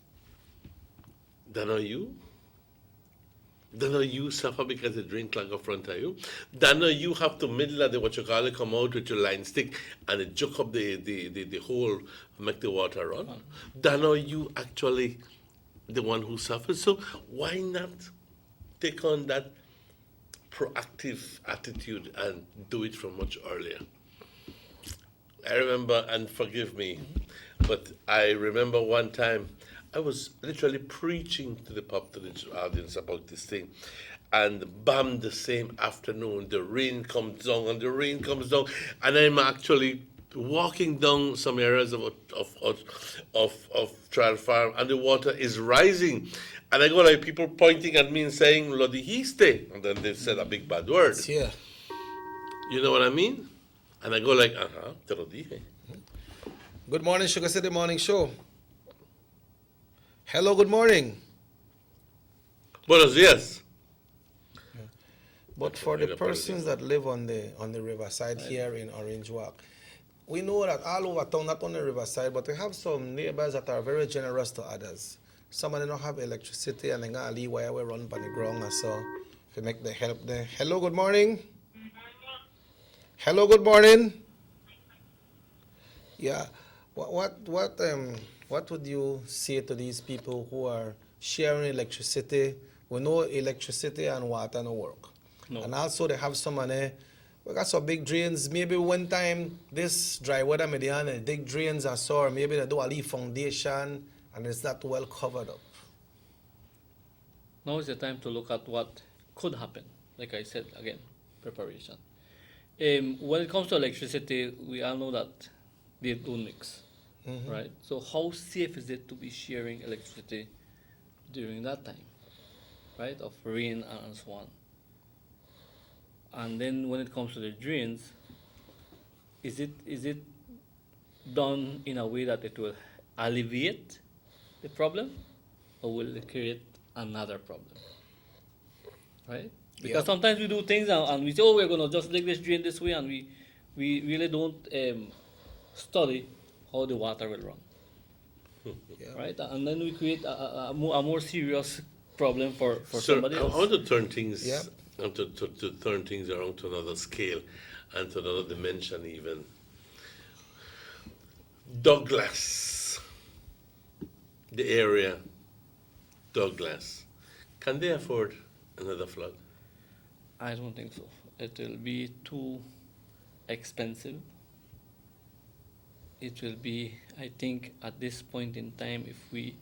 Then are you? Then are you suffer because the drain clog up front of you? Then are you have to middle of the what you call it, come out with your line stick and it joke up the hole, make the water run? Then are you actually the one who suffers? So why not take on that proactive attitude and do it from much earlier? I remember, and forgive me, but I remember one time I was literally preaching to the audience about this thing, and bam, the same afternoon, the rain comes down, and I'm actually walking down some areas of Trial Farm, and the water is rising, and I go like people pointing at me and saying, "Lo dijiste," and then they said a big bad word. Yeah. You know what I mean? And I go like, te lo dije. Good morning, Sugar City Morning Show. Hello, good morning. Buenos días. But for the persons that live on the riverside here in Orange Walk, we know that all over town, not on the riverside, but we have some neighbors that are very generous to others. Some of them don't have electricity and they got a leave wire we run on the ground, and so if we make the help there. Hello, good morning. Hello, good morning. Yeah. What would you say to these people who are sharing electricity? We know electricity and water no work. No. And also they have some money. We got some big drains. Maybe one time this dry weather median and dig drains and so, or maybe they do a leaf foundation and it's not well covered up. Now is the time to look at what could happen. Like I said, again, preparation. When it comes to electricity, we all know that they don't mix, right? So how safe is it to be sharing electricity during that time, right, of rain and so on? And then when it comes to the drains, is it done in a way that it will alleviate the problem, or will it create another problem, right? Because sometimes we do things and we say, oh, we're going to just dig this drain this way, and we really don't study how the water will run, right? And then we create a more serious problem for somebody else. I want to turn things, to turn things around to another scale and to another dimension even. Douglas, the area, Douglas, can they afford another flood? I don't think so. It will be too expensive. It will be, I think, at this point in time, if we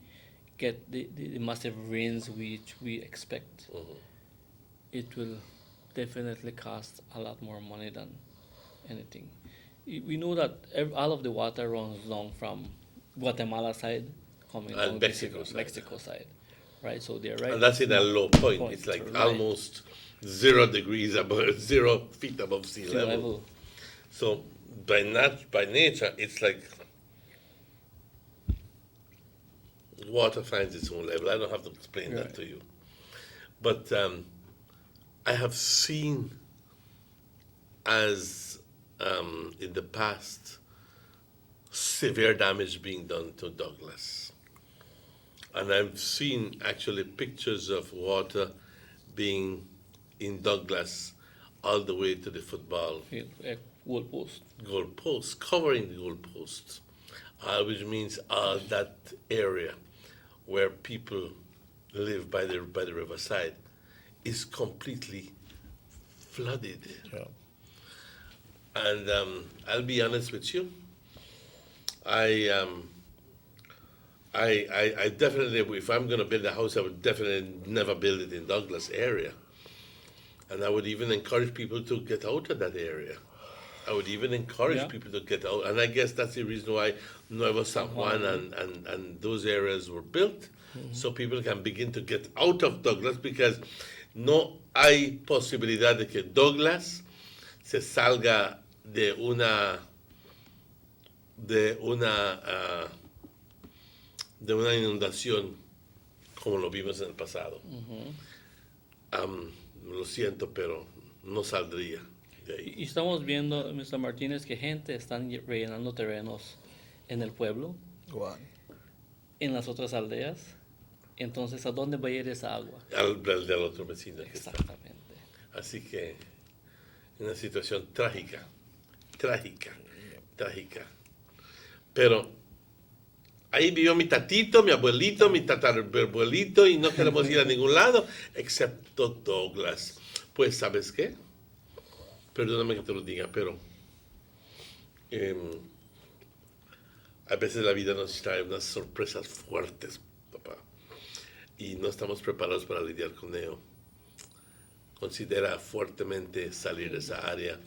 get the massive rains which we expect, it will definitely cost a lot more money than anything. We know that all of the water runs down from Guatemala side, coming down Mexico side, right? So they're right. And that's in a low point. It's like right. almost 0 degrees above 0 feet above sea level. So by nature, it's like water finds its own level. I don't have to explain that to you. But I have seen, as in the past, severe damage being done to Douglas. And I've seen actually pictures of water being in Douglas all the way to the football goalposts, covering the goalposts, which means that area where people live by the riverside is completely flooded. Yeah. And I'll be honest with you, I definitely, if I'm going to build a house, I would definitely never build it in Douglas area. And I would even encourage people to get out of that area. I would even encourage people to get out. And I guess that's the reason why Nuevo San Juan and those areas were built, so people can begin to get out of Douglas, because no hay posibilidad de que Douglas se salga de una inundación como lo vimos en el pasado. Lo siento, pero no saldría de ahí. Y estamos viendo, Mr. Martínez, que gente están rellenando terrenos en el pueblo, en las otras aldeas. Entonces, ¿a dónde va a ir esa agua? Al del otro vecino. Exactamente. Así que, una situación trágica. Pero ahí vivió mi tatito, mi abuelito, mi tatarabuelito, y no queremos ir a ningún lado, excepto Douglas. Pues, ¿sabes qué? Perdóname que te lo diga, pero a veces la vida nos trae unas sorpresas fuertes, papá, y no estamos preparados para lidiar con ello. Considera fuertemente salir de esa área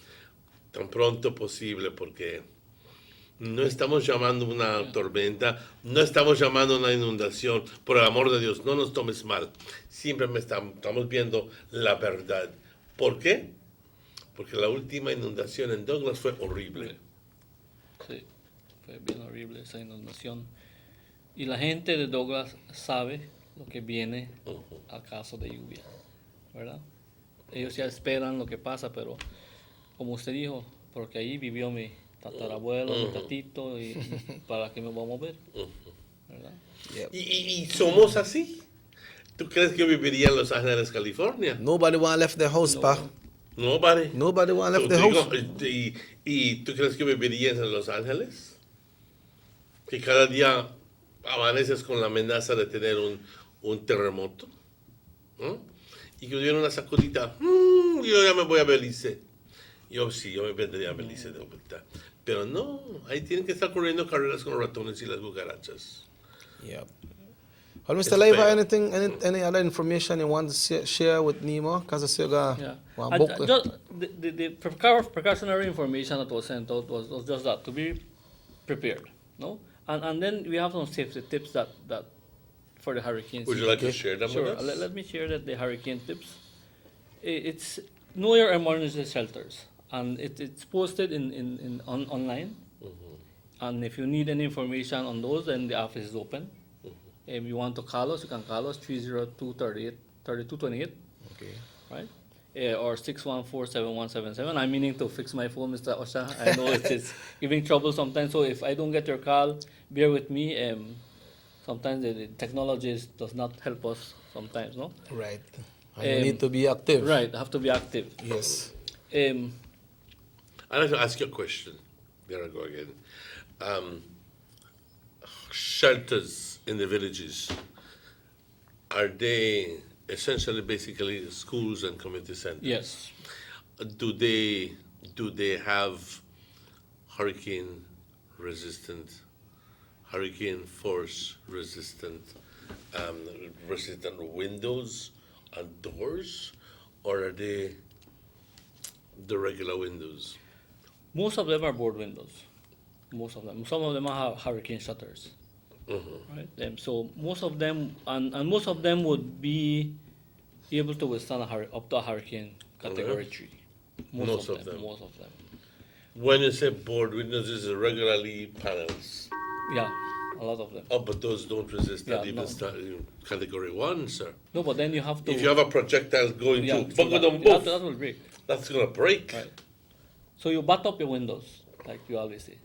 tan pronto posible, porque no estamos llamando una tormenta, no estamos llamando una inundación. Por el amor de Dios, no nos tomes mal. Siempre estamos viendo la verdad. ¿Por qué? Porque la última inundación en Douglas fue horrible. Sí, fue bien horrible esa inundación. Y la gente de Douglas sabe lo que viene a caso de lluvia, ¿verdad? Ellos ya esperan lo que pasa, pero como usted dijo, porque ahí vivió mi tatarabuelo, mi tatito, y ¿para qué me voy a mover? ¿Verdad? Y somos así. ¿Tú crees que yo viviría en Los Ángeles, California? Nobody want left the house, pa. Nobody want left the house. ¿Y tú crees que vivirías en Los Ángeles? Que cada día amaneces con la amenaza de tener un terremoto, ¿no? Y que hubiera una sacudita. Yo ya me voy a Belice. Yo me vendría a Belice de vuelta. Pero no, ahí tienen que estar corriendo carreras con los ratones y las cucarachas. Yep. Well, Mr. Leiva, any other information you want to share with Nemo? Because I still got one book. The precautionary information that was sent out was just that, to be prepared, no? And then we have some safety tips that for the hurricane season. Would you like to share them with us? Sure. Let me share the hurricane tips. It's know your emergency shelters, and it's posted online. And if you need any information on those, then the office is open. If you want to call us, you can call us 302-3228. Okay. Right? Or 614-7177. I'm meaning to fix my phone, Mr. Osha. I know it's giving trouble sometimes. So if I don't get your call, bear with me. Sometimes the technology does not help us sometimes, no? Right. And you need to be active. Right, I have to be active. Yes. I'd like to ask you a question. There I go again. Shelters in the villages, are they essentially basically schools and community centers? Yes. Do they have hurricane resistant, hurricane force resistant resistant windows and doors, or are they the regular windows? Most of them are board windows. Most of them. Some of them have hurricane shutters. Right? So most of them, and most of them would be able to withstand up to a hurricane category 3. Most of them. When you say board windows, is it regularly panels? Yeah, a lot of them. Oh, but those don't resist that even category 1, sir. No, but then you have to. If you have a projectile going that will break. That's going to break. Right. So you butt up your windows, like you always say.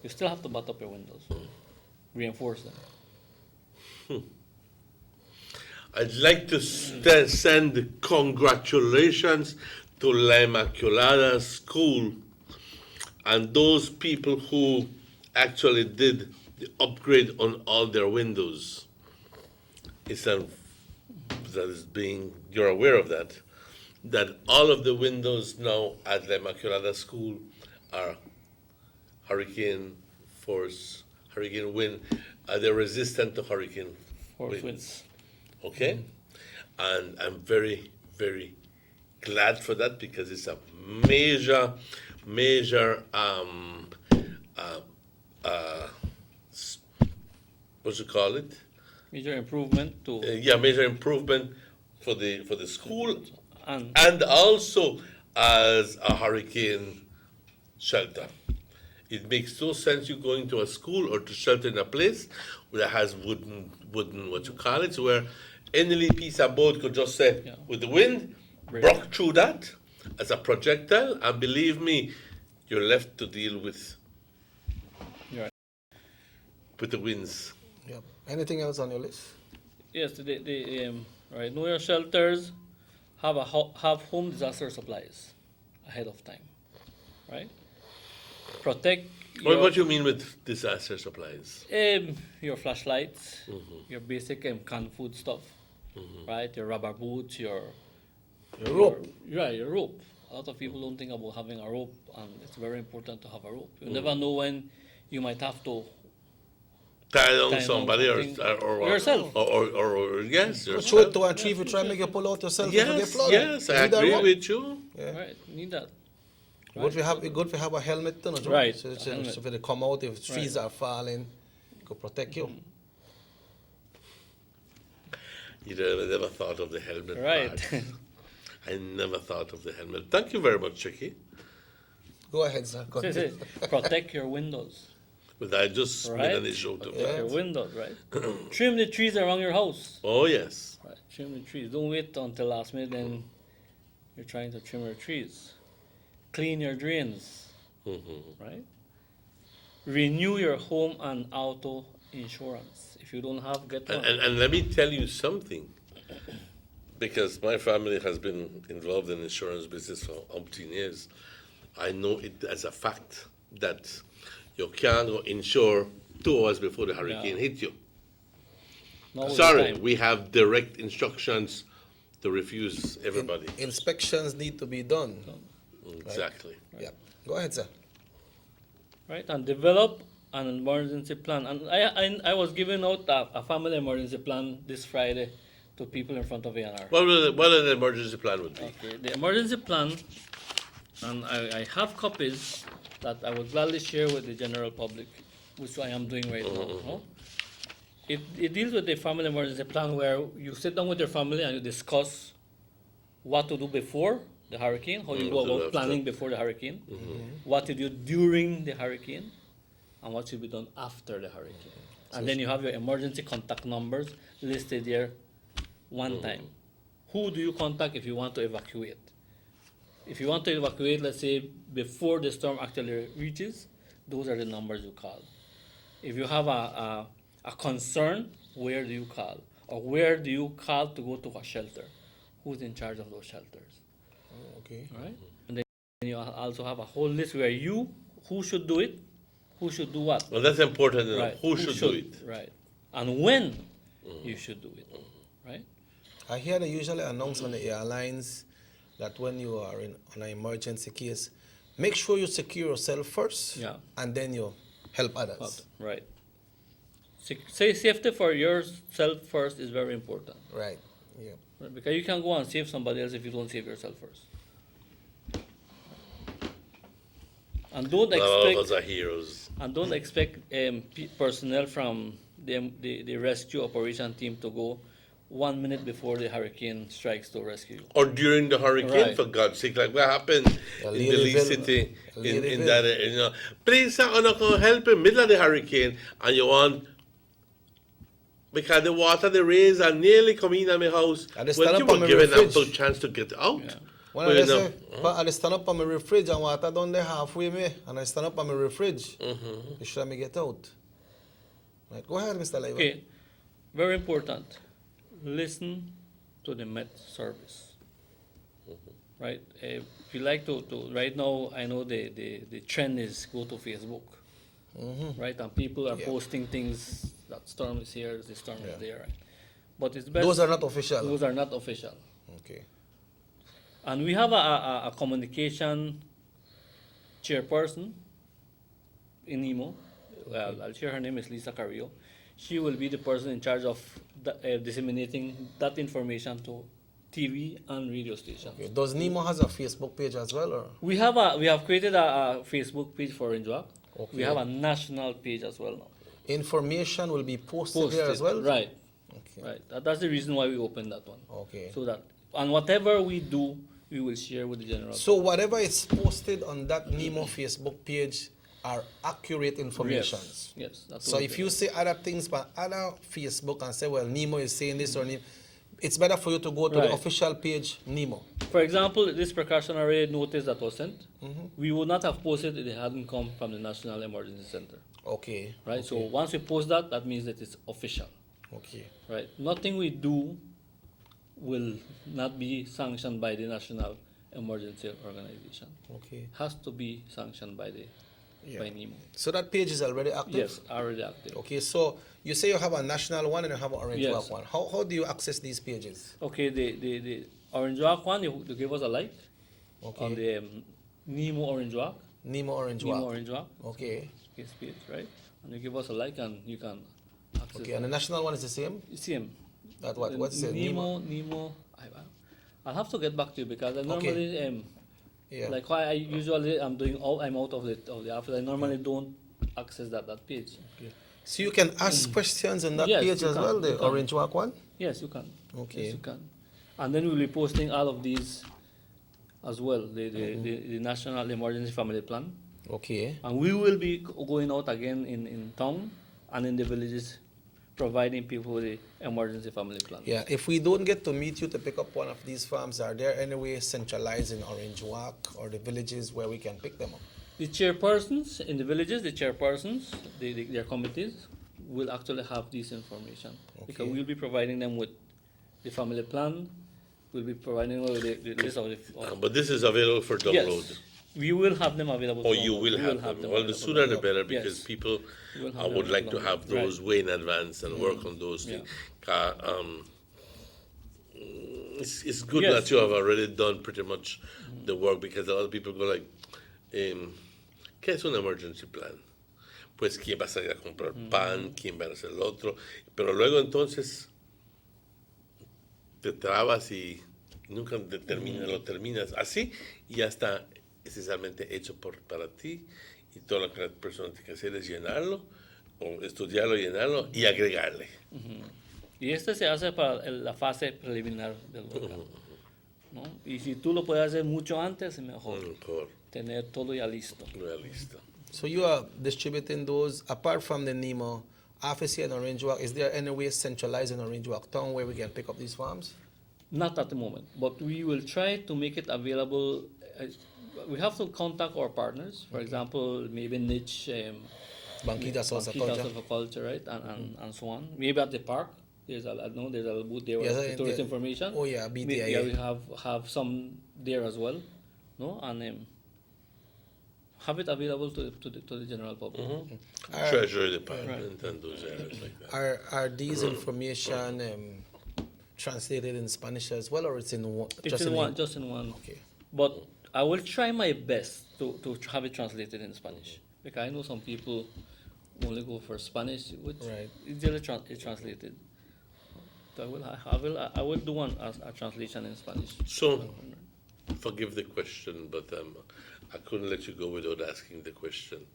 You still have to butt up your windows. Reinforce them. I'd like to send congratulations to La Immaculada School and those people who actually did the upgrade on all their windows. You're aware of that all of the windows now at La Immaculada School are hurricane wind. They're resistant to hurricane winds. Okay? And I'm very, very glad for that because it's a major what you call it? Major improvement to major improvement for the school and also as a hurricane shelter. It makes no sense you going to a school or to shelter in a place that has wooden what you call it, where any piece of boat could just say with the wind broke through that as a projectile, and believe me, you're left to deal with the winds. Yep. Anything else on your list? Yes, right. Know your shelters. Have home disaster supplies ahead of time, right? Protect. What do you mean with disaster supplies? Your flashlights, your basic canned food stuff, right? Your rubber boots, your rope. Your rope. A lot of people don't think about having a rope, and it's very important to have a rope. You never know when you might have to tie down somebody or yourself. Or yes, yourself. Show it to a tree if you try to make you pull out yourself. Yes, I agree with you. Yeah. Right, need that. Good to have a helmet too, no? Right. So if they come out, if trees are falling, it could protect you. You never thought of the helmet. Right. I never thought of the helmet. Thank you very much, Chicky. Go ahead, sir. Go ahead. Protect your windows. But I just made an issue to protect your windows, right? Trim the trees around your house. Oh, yes. Right. Trim the trees. Don't wait until last minute and you're trying to trim your trees. Clean your drains, right? Renew your home and auto insurance. If you don't have, get one. And let me tell you something, because my family has been involved in insurance business for umpteen years. I know it as a fact that you can't go insure 2 hours before the hurricane hit you. Sorry, we have direct instructions to refuse everybody. Inspections need to be done. Exactly. Right? Yeah. Go ahead, sir. Right, and develop an emergency plan. And I was giving out a family emergency plan this Friday to people in front of ANR. What an emergency plan would be? Okay, the emergency plan, and I have copies that I would gladly share with the general public, which I am doing right now. No? It deals with the family emergency plan where you sit down with your family and you discuss what to do before the hurricane, how you go about planning before the hurricane, what to do during the hurricane, and what should be done after the hurricane. And then you have your emergency contact numbers listed there one time. Who do you contact if you want to evacuate? If you want to evacuate, let's say, before the storm actually reaches, those are the numbers you call. If you have a concern, where do you call? Or where do you call to go to a shelter? Who's in charge of those shelters? Okay. All right. And then you also have a whole list where who should do it, who should do what. Well, that's important enough. Right. Who should do it? Right. And when you should do it. Right. I hear they usually announce on the airlines that when you are on an emergency case, make sure you secure yourself first, and then you help others. Right. Say safety for yourself first is very important. Right. Yeah. Right? Because you can go and save somebody else if you don't save yourself first. And don't Not all expect of us are heroes. and don't expect personnel from the rescue operation team to go 1 minute before the hurricane strikes to rescue you. Or during the hurricane, Right. for God's sake, like what happened in Belize City, in that, please, I'm not going to help in middle of the hurricane, and you want, because the water, the rains are nearly coming in my house, And they well, stand you up on were my given fridge. ample chance to get out. Well, But, I you know, say, but I stand up on my fridge and water down there halfway me, and I stand up on my fridge. You should let me get out. Right. Go ahead, Mr. Leiva. Okay, very important. Listen to the Met service. Right? If you like to right now, I know the trend is go to Facebook. Right? And people are posting things that storm is here, the storm is there. Right? But it's best. Those are not official. Those are not official. Okay. And we have a communication chairperson in NEMO. Well, I'll share her name is Lisa Carrillo. She will be the person in charge of disseminating that information to TV and radio stations. Okay. Does NEMO has a Facebook page as well, or? We have created a Facebook page for Orange Walk. Okay. We have a national page as well now. Information will be posted there as well? Right. Okay. Right. That's the reason why we opened that one. Okay. So that, and whatever we do, we will share with the general So whatever is posted on that NEMO Facebook page are accurate information. Yes. That's So what if you say other things by other Facebook and say, well, NEMO is saying this or NEMO, it's better for you to go to Right. the official page, NEMO. For example, this precautionary notice that was sent, we would not have posted if it hadn't come from the National Emergency Center. Okay. Right? So Okay. once we post that, that means that it's official. Okay. Right? Nothing we do will not be sanctioned by the National Emergency Organization. Okay. Has to be sanctioned by by NEMO. So that page is already active? Yes, already active. Okay, so you say you have a national one and you have an Orange Yes. Walk one. How do you access these pages? Okay, the Orange Walk one, you give us a like Okay. on the NEMO Orange Walk. NEMO Orange NEMO Walk. Orange Walk. Okay. Yes, page, right? And you give us a like and you can access Okay, and the national one is the same? Same. That what? What's it? NEMO. I'll have to get back to you because I Okay. normally Yeah. like why I usually I'm out of the office. I normally don't access that page. Okay. So you can ask questions on that Yes, page you as can, well, you the can. Orange Walk one? Yes, you can. Okay. Yes, you can. And then we'll be posting all of these as well. The National Emergency Family Plan. Okay. And we will be going out again in town and in the villages, providing people with the emergency family plan. Yeah, if we don't get to meet you to pick up one of these farms, are there any way centralized in Orange Walk or the villages where we can pick them up? The chairpersons in the villages, their committees, will actually have this information. Because Okay. we'll be providing them with the family plan, we'll be providing them with the list of the... But this is available for download. Yes, we will have them available. Oh, for you download. will We have them. Well, the available sooner the for better, download. because Yes. people We will have would them like to available. have those Right. way in advance and work on those Yeah. things. It's good Yes. that you have already done pretty much the work, because a lot of people go like, ¿qué es un emergency plan? Pues quién va a salir a comprar pan, quién va a hacer el otro, pero luego entonces te trabas y nunca lo terminas así, y ya está esencialmente hecho para ti, y todo lo que la persona tiene que hacer es llenarlo, o estudiarlo, llenarlo y agregarle. Y este se hace para la fase preliminar del volcán. ¿No? Y si tú lo puedes hacer mucho antes, es mejor. Tener todo ya listo. So you are distributing those, apart from the NEMO office here in Orange Walk, is there any way centralized in Orange Walk town where we can pick up these farms? Not at the moment, but we will try to make it available. We have to contact our partners, for example, maybe niche Banquitas Horticulture, right, and so on. Maybe at the park, there's a booth there with tourist information. Oh yeah, BTIA. Yeah, we have some there as well, no, and have it available to the general public. Treasury Department and those areas like that. Are these information translated in Spanish as well, or it's in one? Just in one. Okay. But I will try my best to have it translated in Spanish, because I know some people only go for Spanish, which Right. it's translated. So I will do a translation in Spanish. So, forgive the question, but I couldn't let you go without asking the question.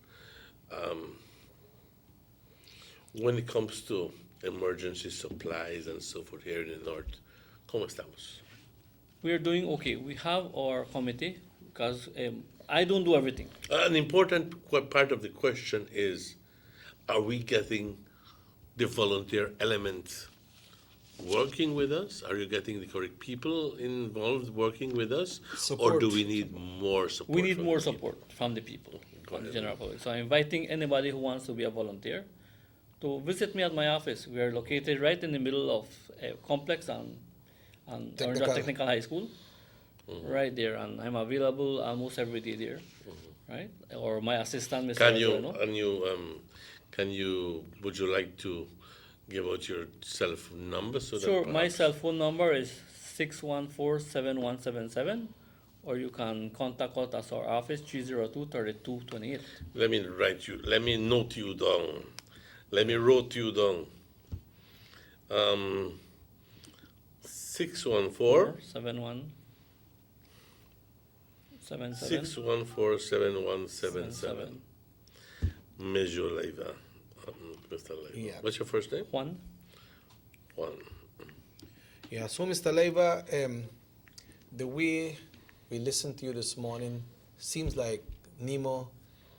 When it comes to emergency supplies and so forth here in the north, ¿cómo estamos? We are doing okay. We have our committee because I don't do everything. An important part of the question is, are we getting the volunteer element working with us? Are you getting the correct people involved working with us? Support. Or do we need more support? We need from more the people? support from the people, from the general public. So I'm inviting anybody who wants to be a volunteer to visit me at my office. We are located right in the middle of a complex and Orange Technical High School, right there. And I'm available almost every day there, right? Or my assistant, Mr. Would you like to give out your cell phone number? Sure, my cell phone number is 614-7177, or you can contact us at our office, 302-3228. Let me note you down. Let me wrote you down. 614-7177. 614-7177. Mr. Leiva. Yeah. What's your first name? Juan. Yeah, so Mr. Leiva, the way we listened to you this morning, seems like Nemo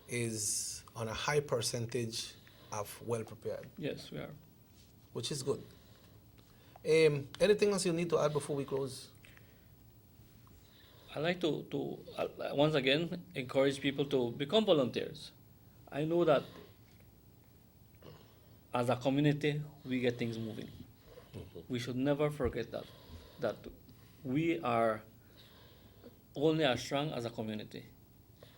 is on a high percentage of well prepared. Yes, we are. Which is good. Anything else you need to add before we close? I'd like to once again encourage people to become volunteers. I know that as a community, we get things moving. We should never forget that we are only as strong as a community.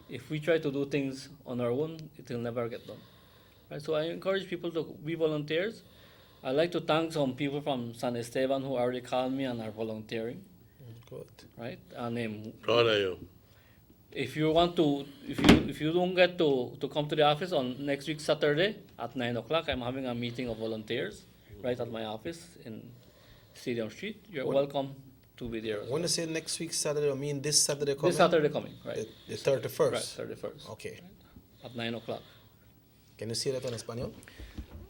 If we try to do things on our own, it will never get done. Right? So I encourage people to be volunteers. I'd like to thank some people from San Esteban who already called me and are volunteering. Good. Right? And proud of you. If you want to, if you don't get to come to the office on next week Saturday at 9 o'clock, I'm having a meeting of volunteers right at my office in Stadium Street. You're welcome to be there. When you say next week Saturday, I mean this Saturday coming? This Saturday coming, right. The 31st? Right, 31st. Okay. Right, at 9 o'clock. Can you say that in español?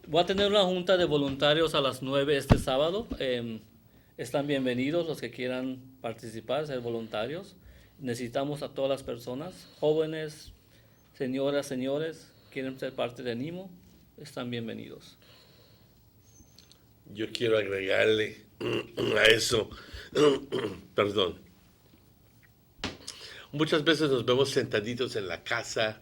Voy a tener una junta de voluntarios a las 9 este sábado. Están bienvenidos los que quieran participar, ser voluntarios. Necesitamos a todas las personas, jóvenes, señoras, señores, quieren ser parte de NIMO, están bienvenidos. Yo quiero agregarle a eso, perdón. Muchas veces nos vemos sentaditos en la casa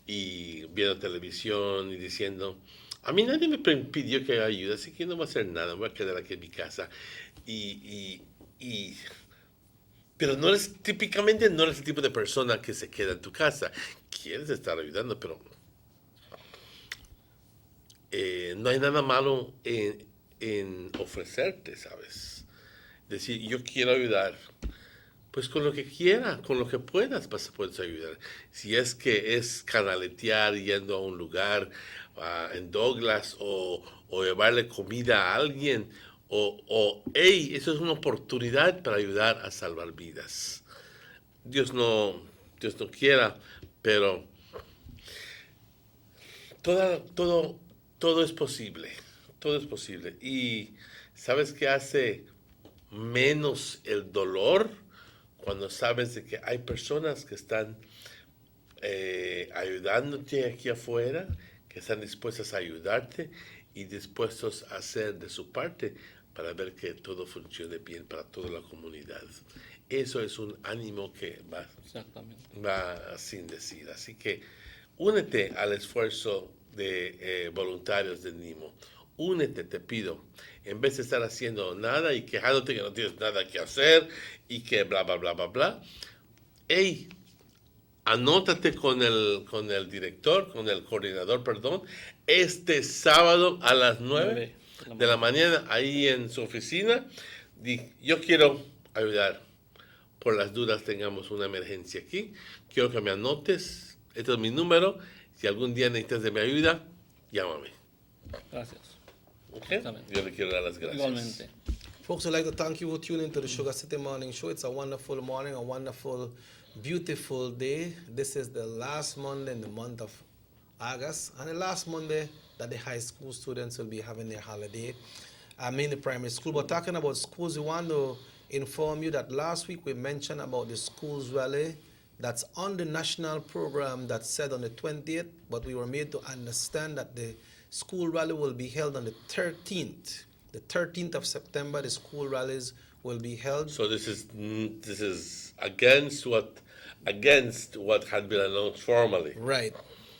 y viendo televisión y diciendo, a mí nadie me pidió que haga ayuda, así que no voy a hacer nada, me voy a quedar aquí en mi casa. Pero típicamente no eres el tipo de persona que se queda en tu casa. Quieres estar ayudando, pero no hay nada malo en ofrecerte, ¿sabes? Decir, yo quiero ayudar. Pues con lo que quiera, con lo que puedas, puedes ayudar. Si es que es canaletear yendo a un lugar en Douglas o llevarle comida a alguien, hey, eso es una oportunidad para ayudar a salvar vidas. Dios no quiera, pero todo es posible. Todo es posible. Y ¿sabes qué hace menos el dolor? Cuando sabes de que hay personas que están ayudándote aquí afuera, que están dispuestas a ayudarte y dispuestos a hacer de su parte para ver que todo funcione bien para toda la comunidad. Eso es un ánimo que va sin decir. Así que únete al esfuerzo de voluntarios de NIMO. Únete, te pido. En vez de estar haciendo nada y quejándote que no tienes nada que hacer y que bla, bla, bla, bla, bla. Hey, anótate con el director, con el coordinador, perdón, este sábado a las 9 de la mañana, ahí en su oficina. Yo quiero ayudar. Por las dudas tengamos una emergencia aquí. Quiero que me anotes. Este es mi número. Si algún día necesitas de mi ayuda, llámame. Gracias. Okay? Yo le quiero dar las gracias. Igualmente. Folks, I'd like to thank you for tuning into the Sugar City Morning Show. It's a wonderful morning, a wonderful, beautiful day. This is the last Monday in the month of August, and the last Monday that the high school students will be having their holiday. I'm in the primary school, but talking about schools, we want to inform you that last week we mentioned about the schools rally that's on the national program that said on the 20th, but we were made to understand that the school rally will be held on the 13th. The 13th of September, the school rallies will be held. So this is against what had been announced formally. Right.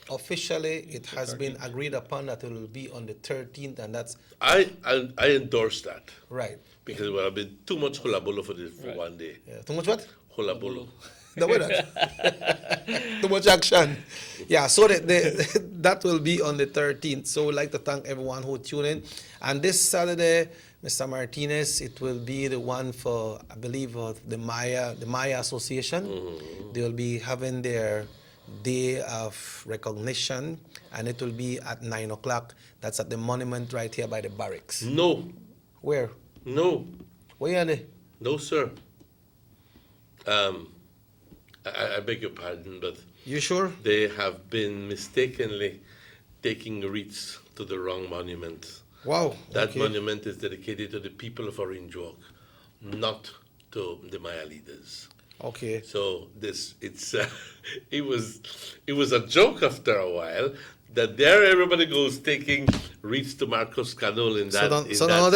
Officially, it has been agreed upon that it will be on the 13th, and that's... I endorse that. Right. Because it would have been too much hula-bulu for this for one day. Yeah. Too much what? Hula-bulu. No, too much action. Yeah, so that will be on the 13th. So we'd like to thank everyone who tuned in. And this Saturday, Mr. Martinez, it will be the one for, I believe, the Maya Association. Mm-hmm. They will be having their day of recognition, and it will be at 9 o'clock. That's at the monument right here by the barracks. No. Where? No. Where are they? No, sir. I beg your pardon, but... You sure? They have been mistakenly taking wreaths to the wrong monument. Wow. That monument is dedicated to the people of Orange Walk, not to the Maya leaders. Okay. So it was a joke after a while that there everybody goes taking wreaths to Marcos Canol in that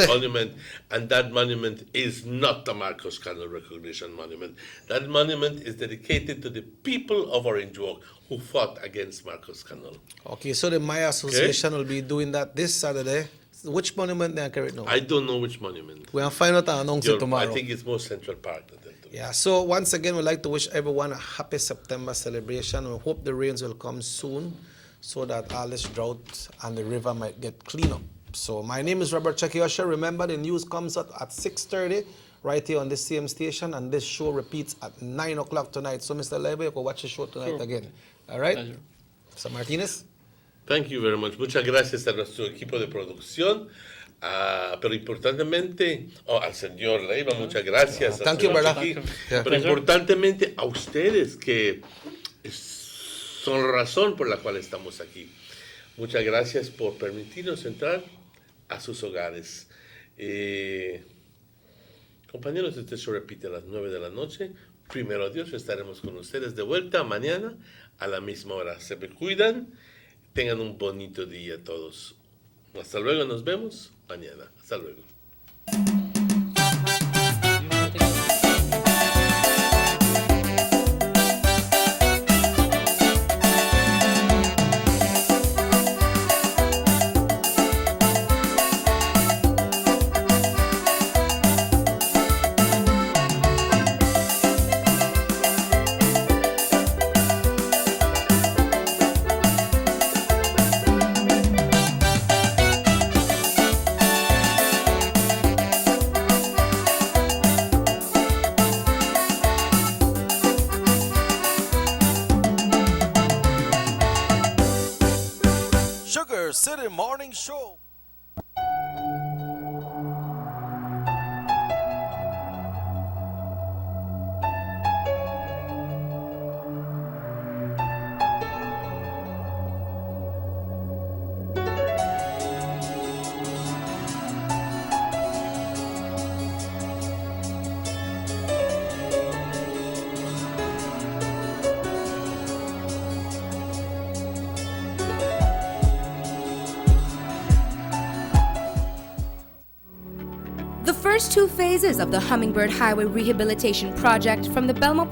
monument, and that monument is not the Marcos Canol recognition monument. That monument is dedicated to the people of Orange Walk who fought against Marcos Canol. Okay, so the Maya Association will be doing that this Saturday. Which monument they are carrying now? I don't know which monument. We'll find out and announce it tomorrow. I think it's more Central Park. Yeah, so once again, we'd like to wish everyone a happy September celebration. We hope the rains will come soon so that all this drought and the river might get cleaned up. So my name is Robert Chakiosha. Remember, the news comes out at 6:30 right here on this same station, and this show repeats at 9 o'clock tonight. So, Mr. Lebe, you can watch the show tonight again. All right? Pleasure. Mr. Martinez? Thank you very much. Muchas gracias a nuestro equipo de producción. Pero importantemente, al señor Leiva, muchas gracias. Thank you, brother. Pero importantemente a ustedes, que son la razón por la cual estamos aquí. Muchas gracias por permitirnos entrar a sus hogares. Compañeros, este show repite a las 9 de la noche. Primero Dios, estaremos con ustedes de vuelta mañana a la misma hora. Se me cuidan. Tengan un bonito día todos. Hasta luego, nos vemos mañana. Hasta luego. Sugar City Morning Show. The first two phases of the Hummingbird Highway Rehabilitation Project from the Belmont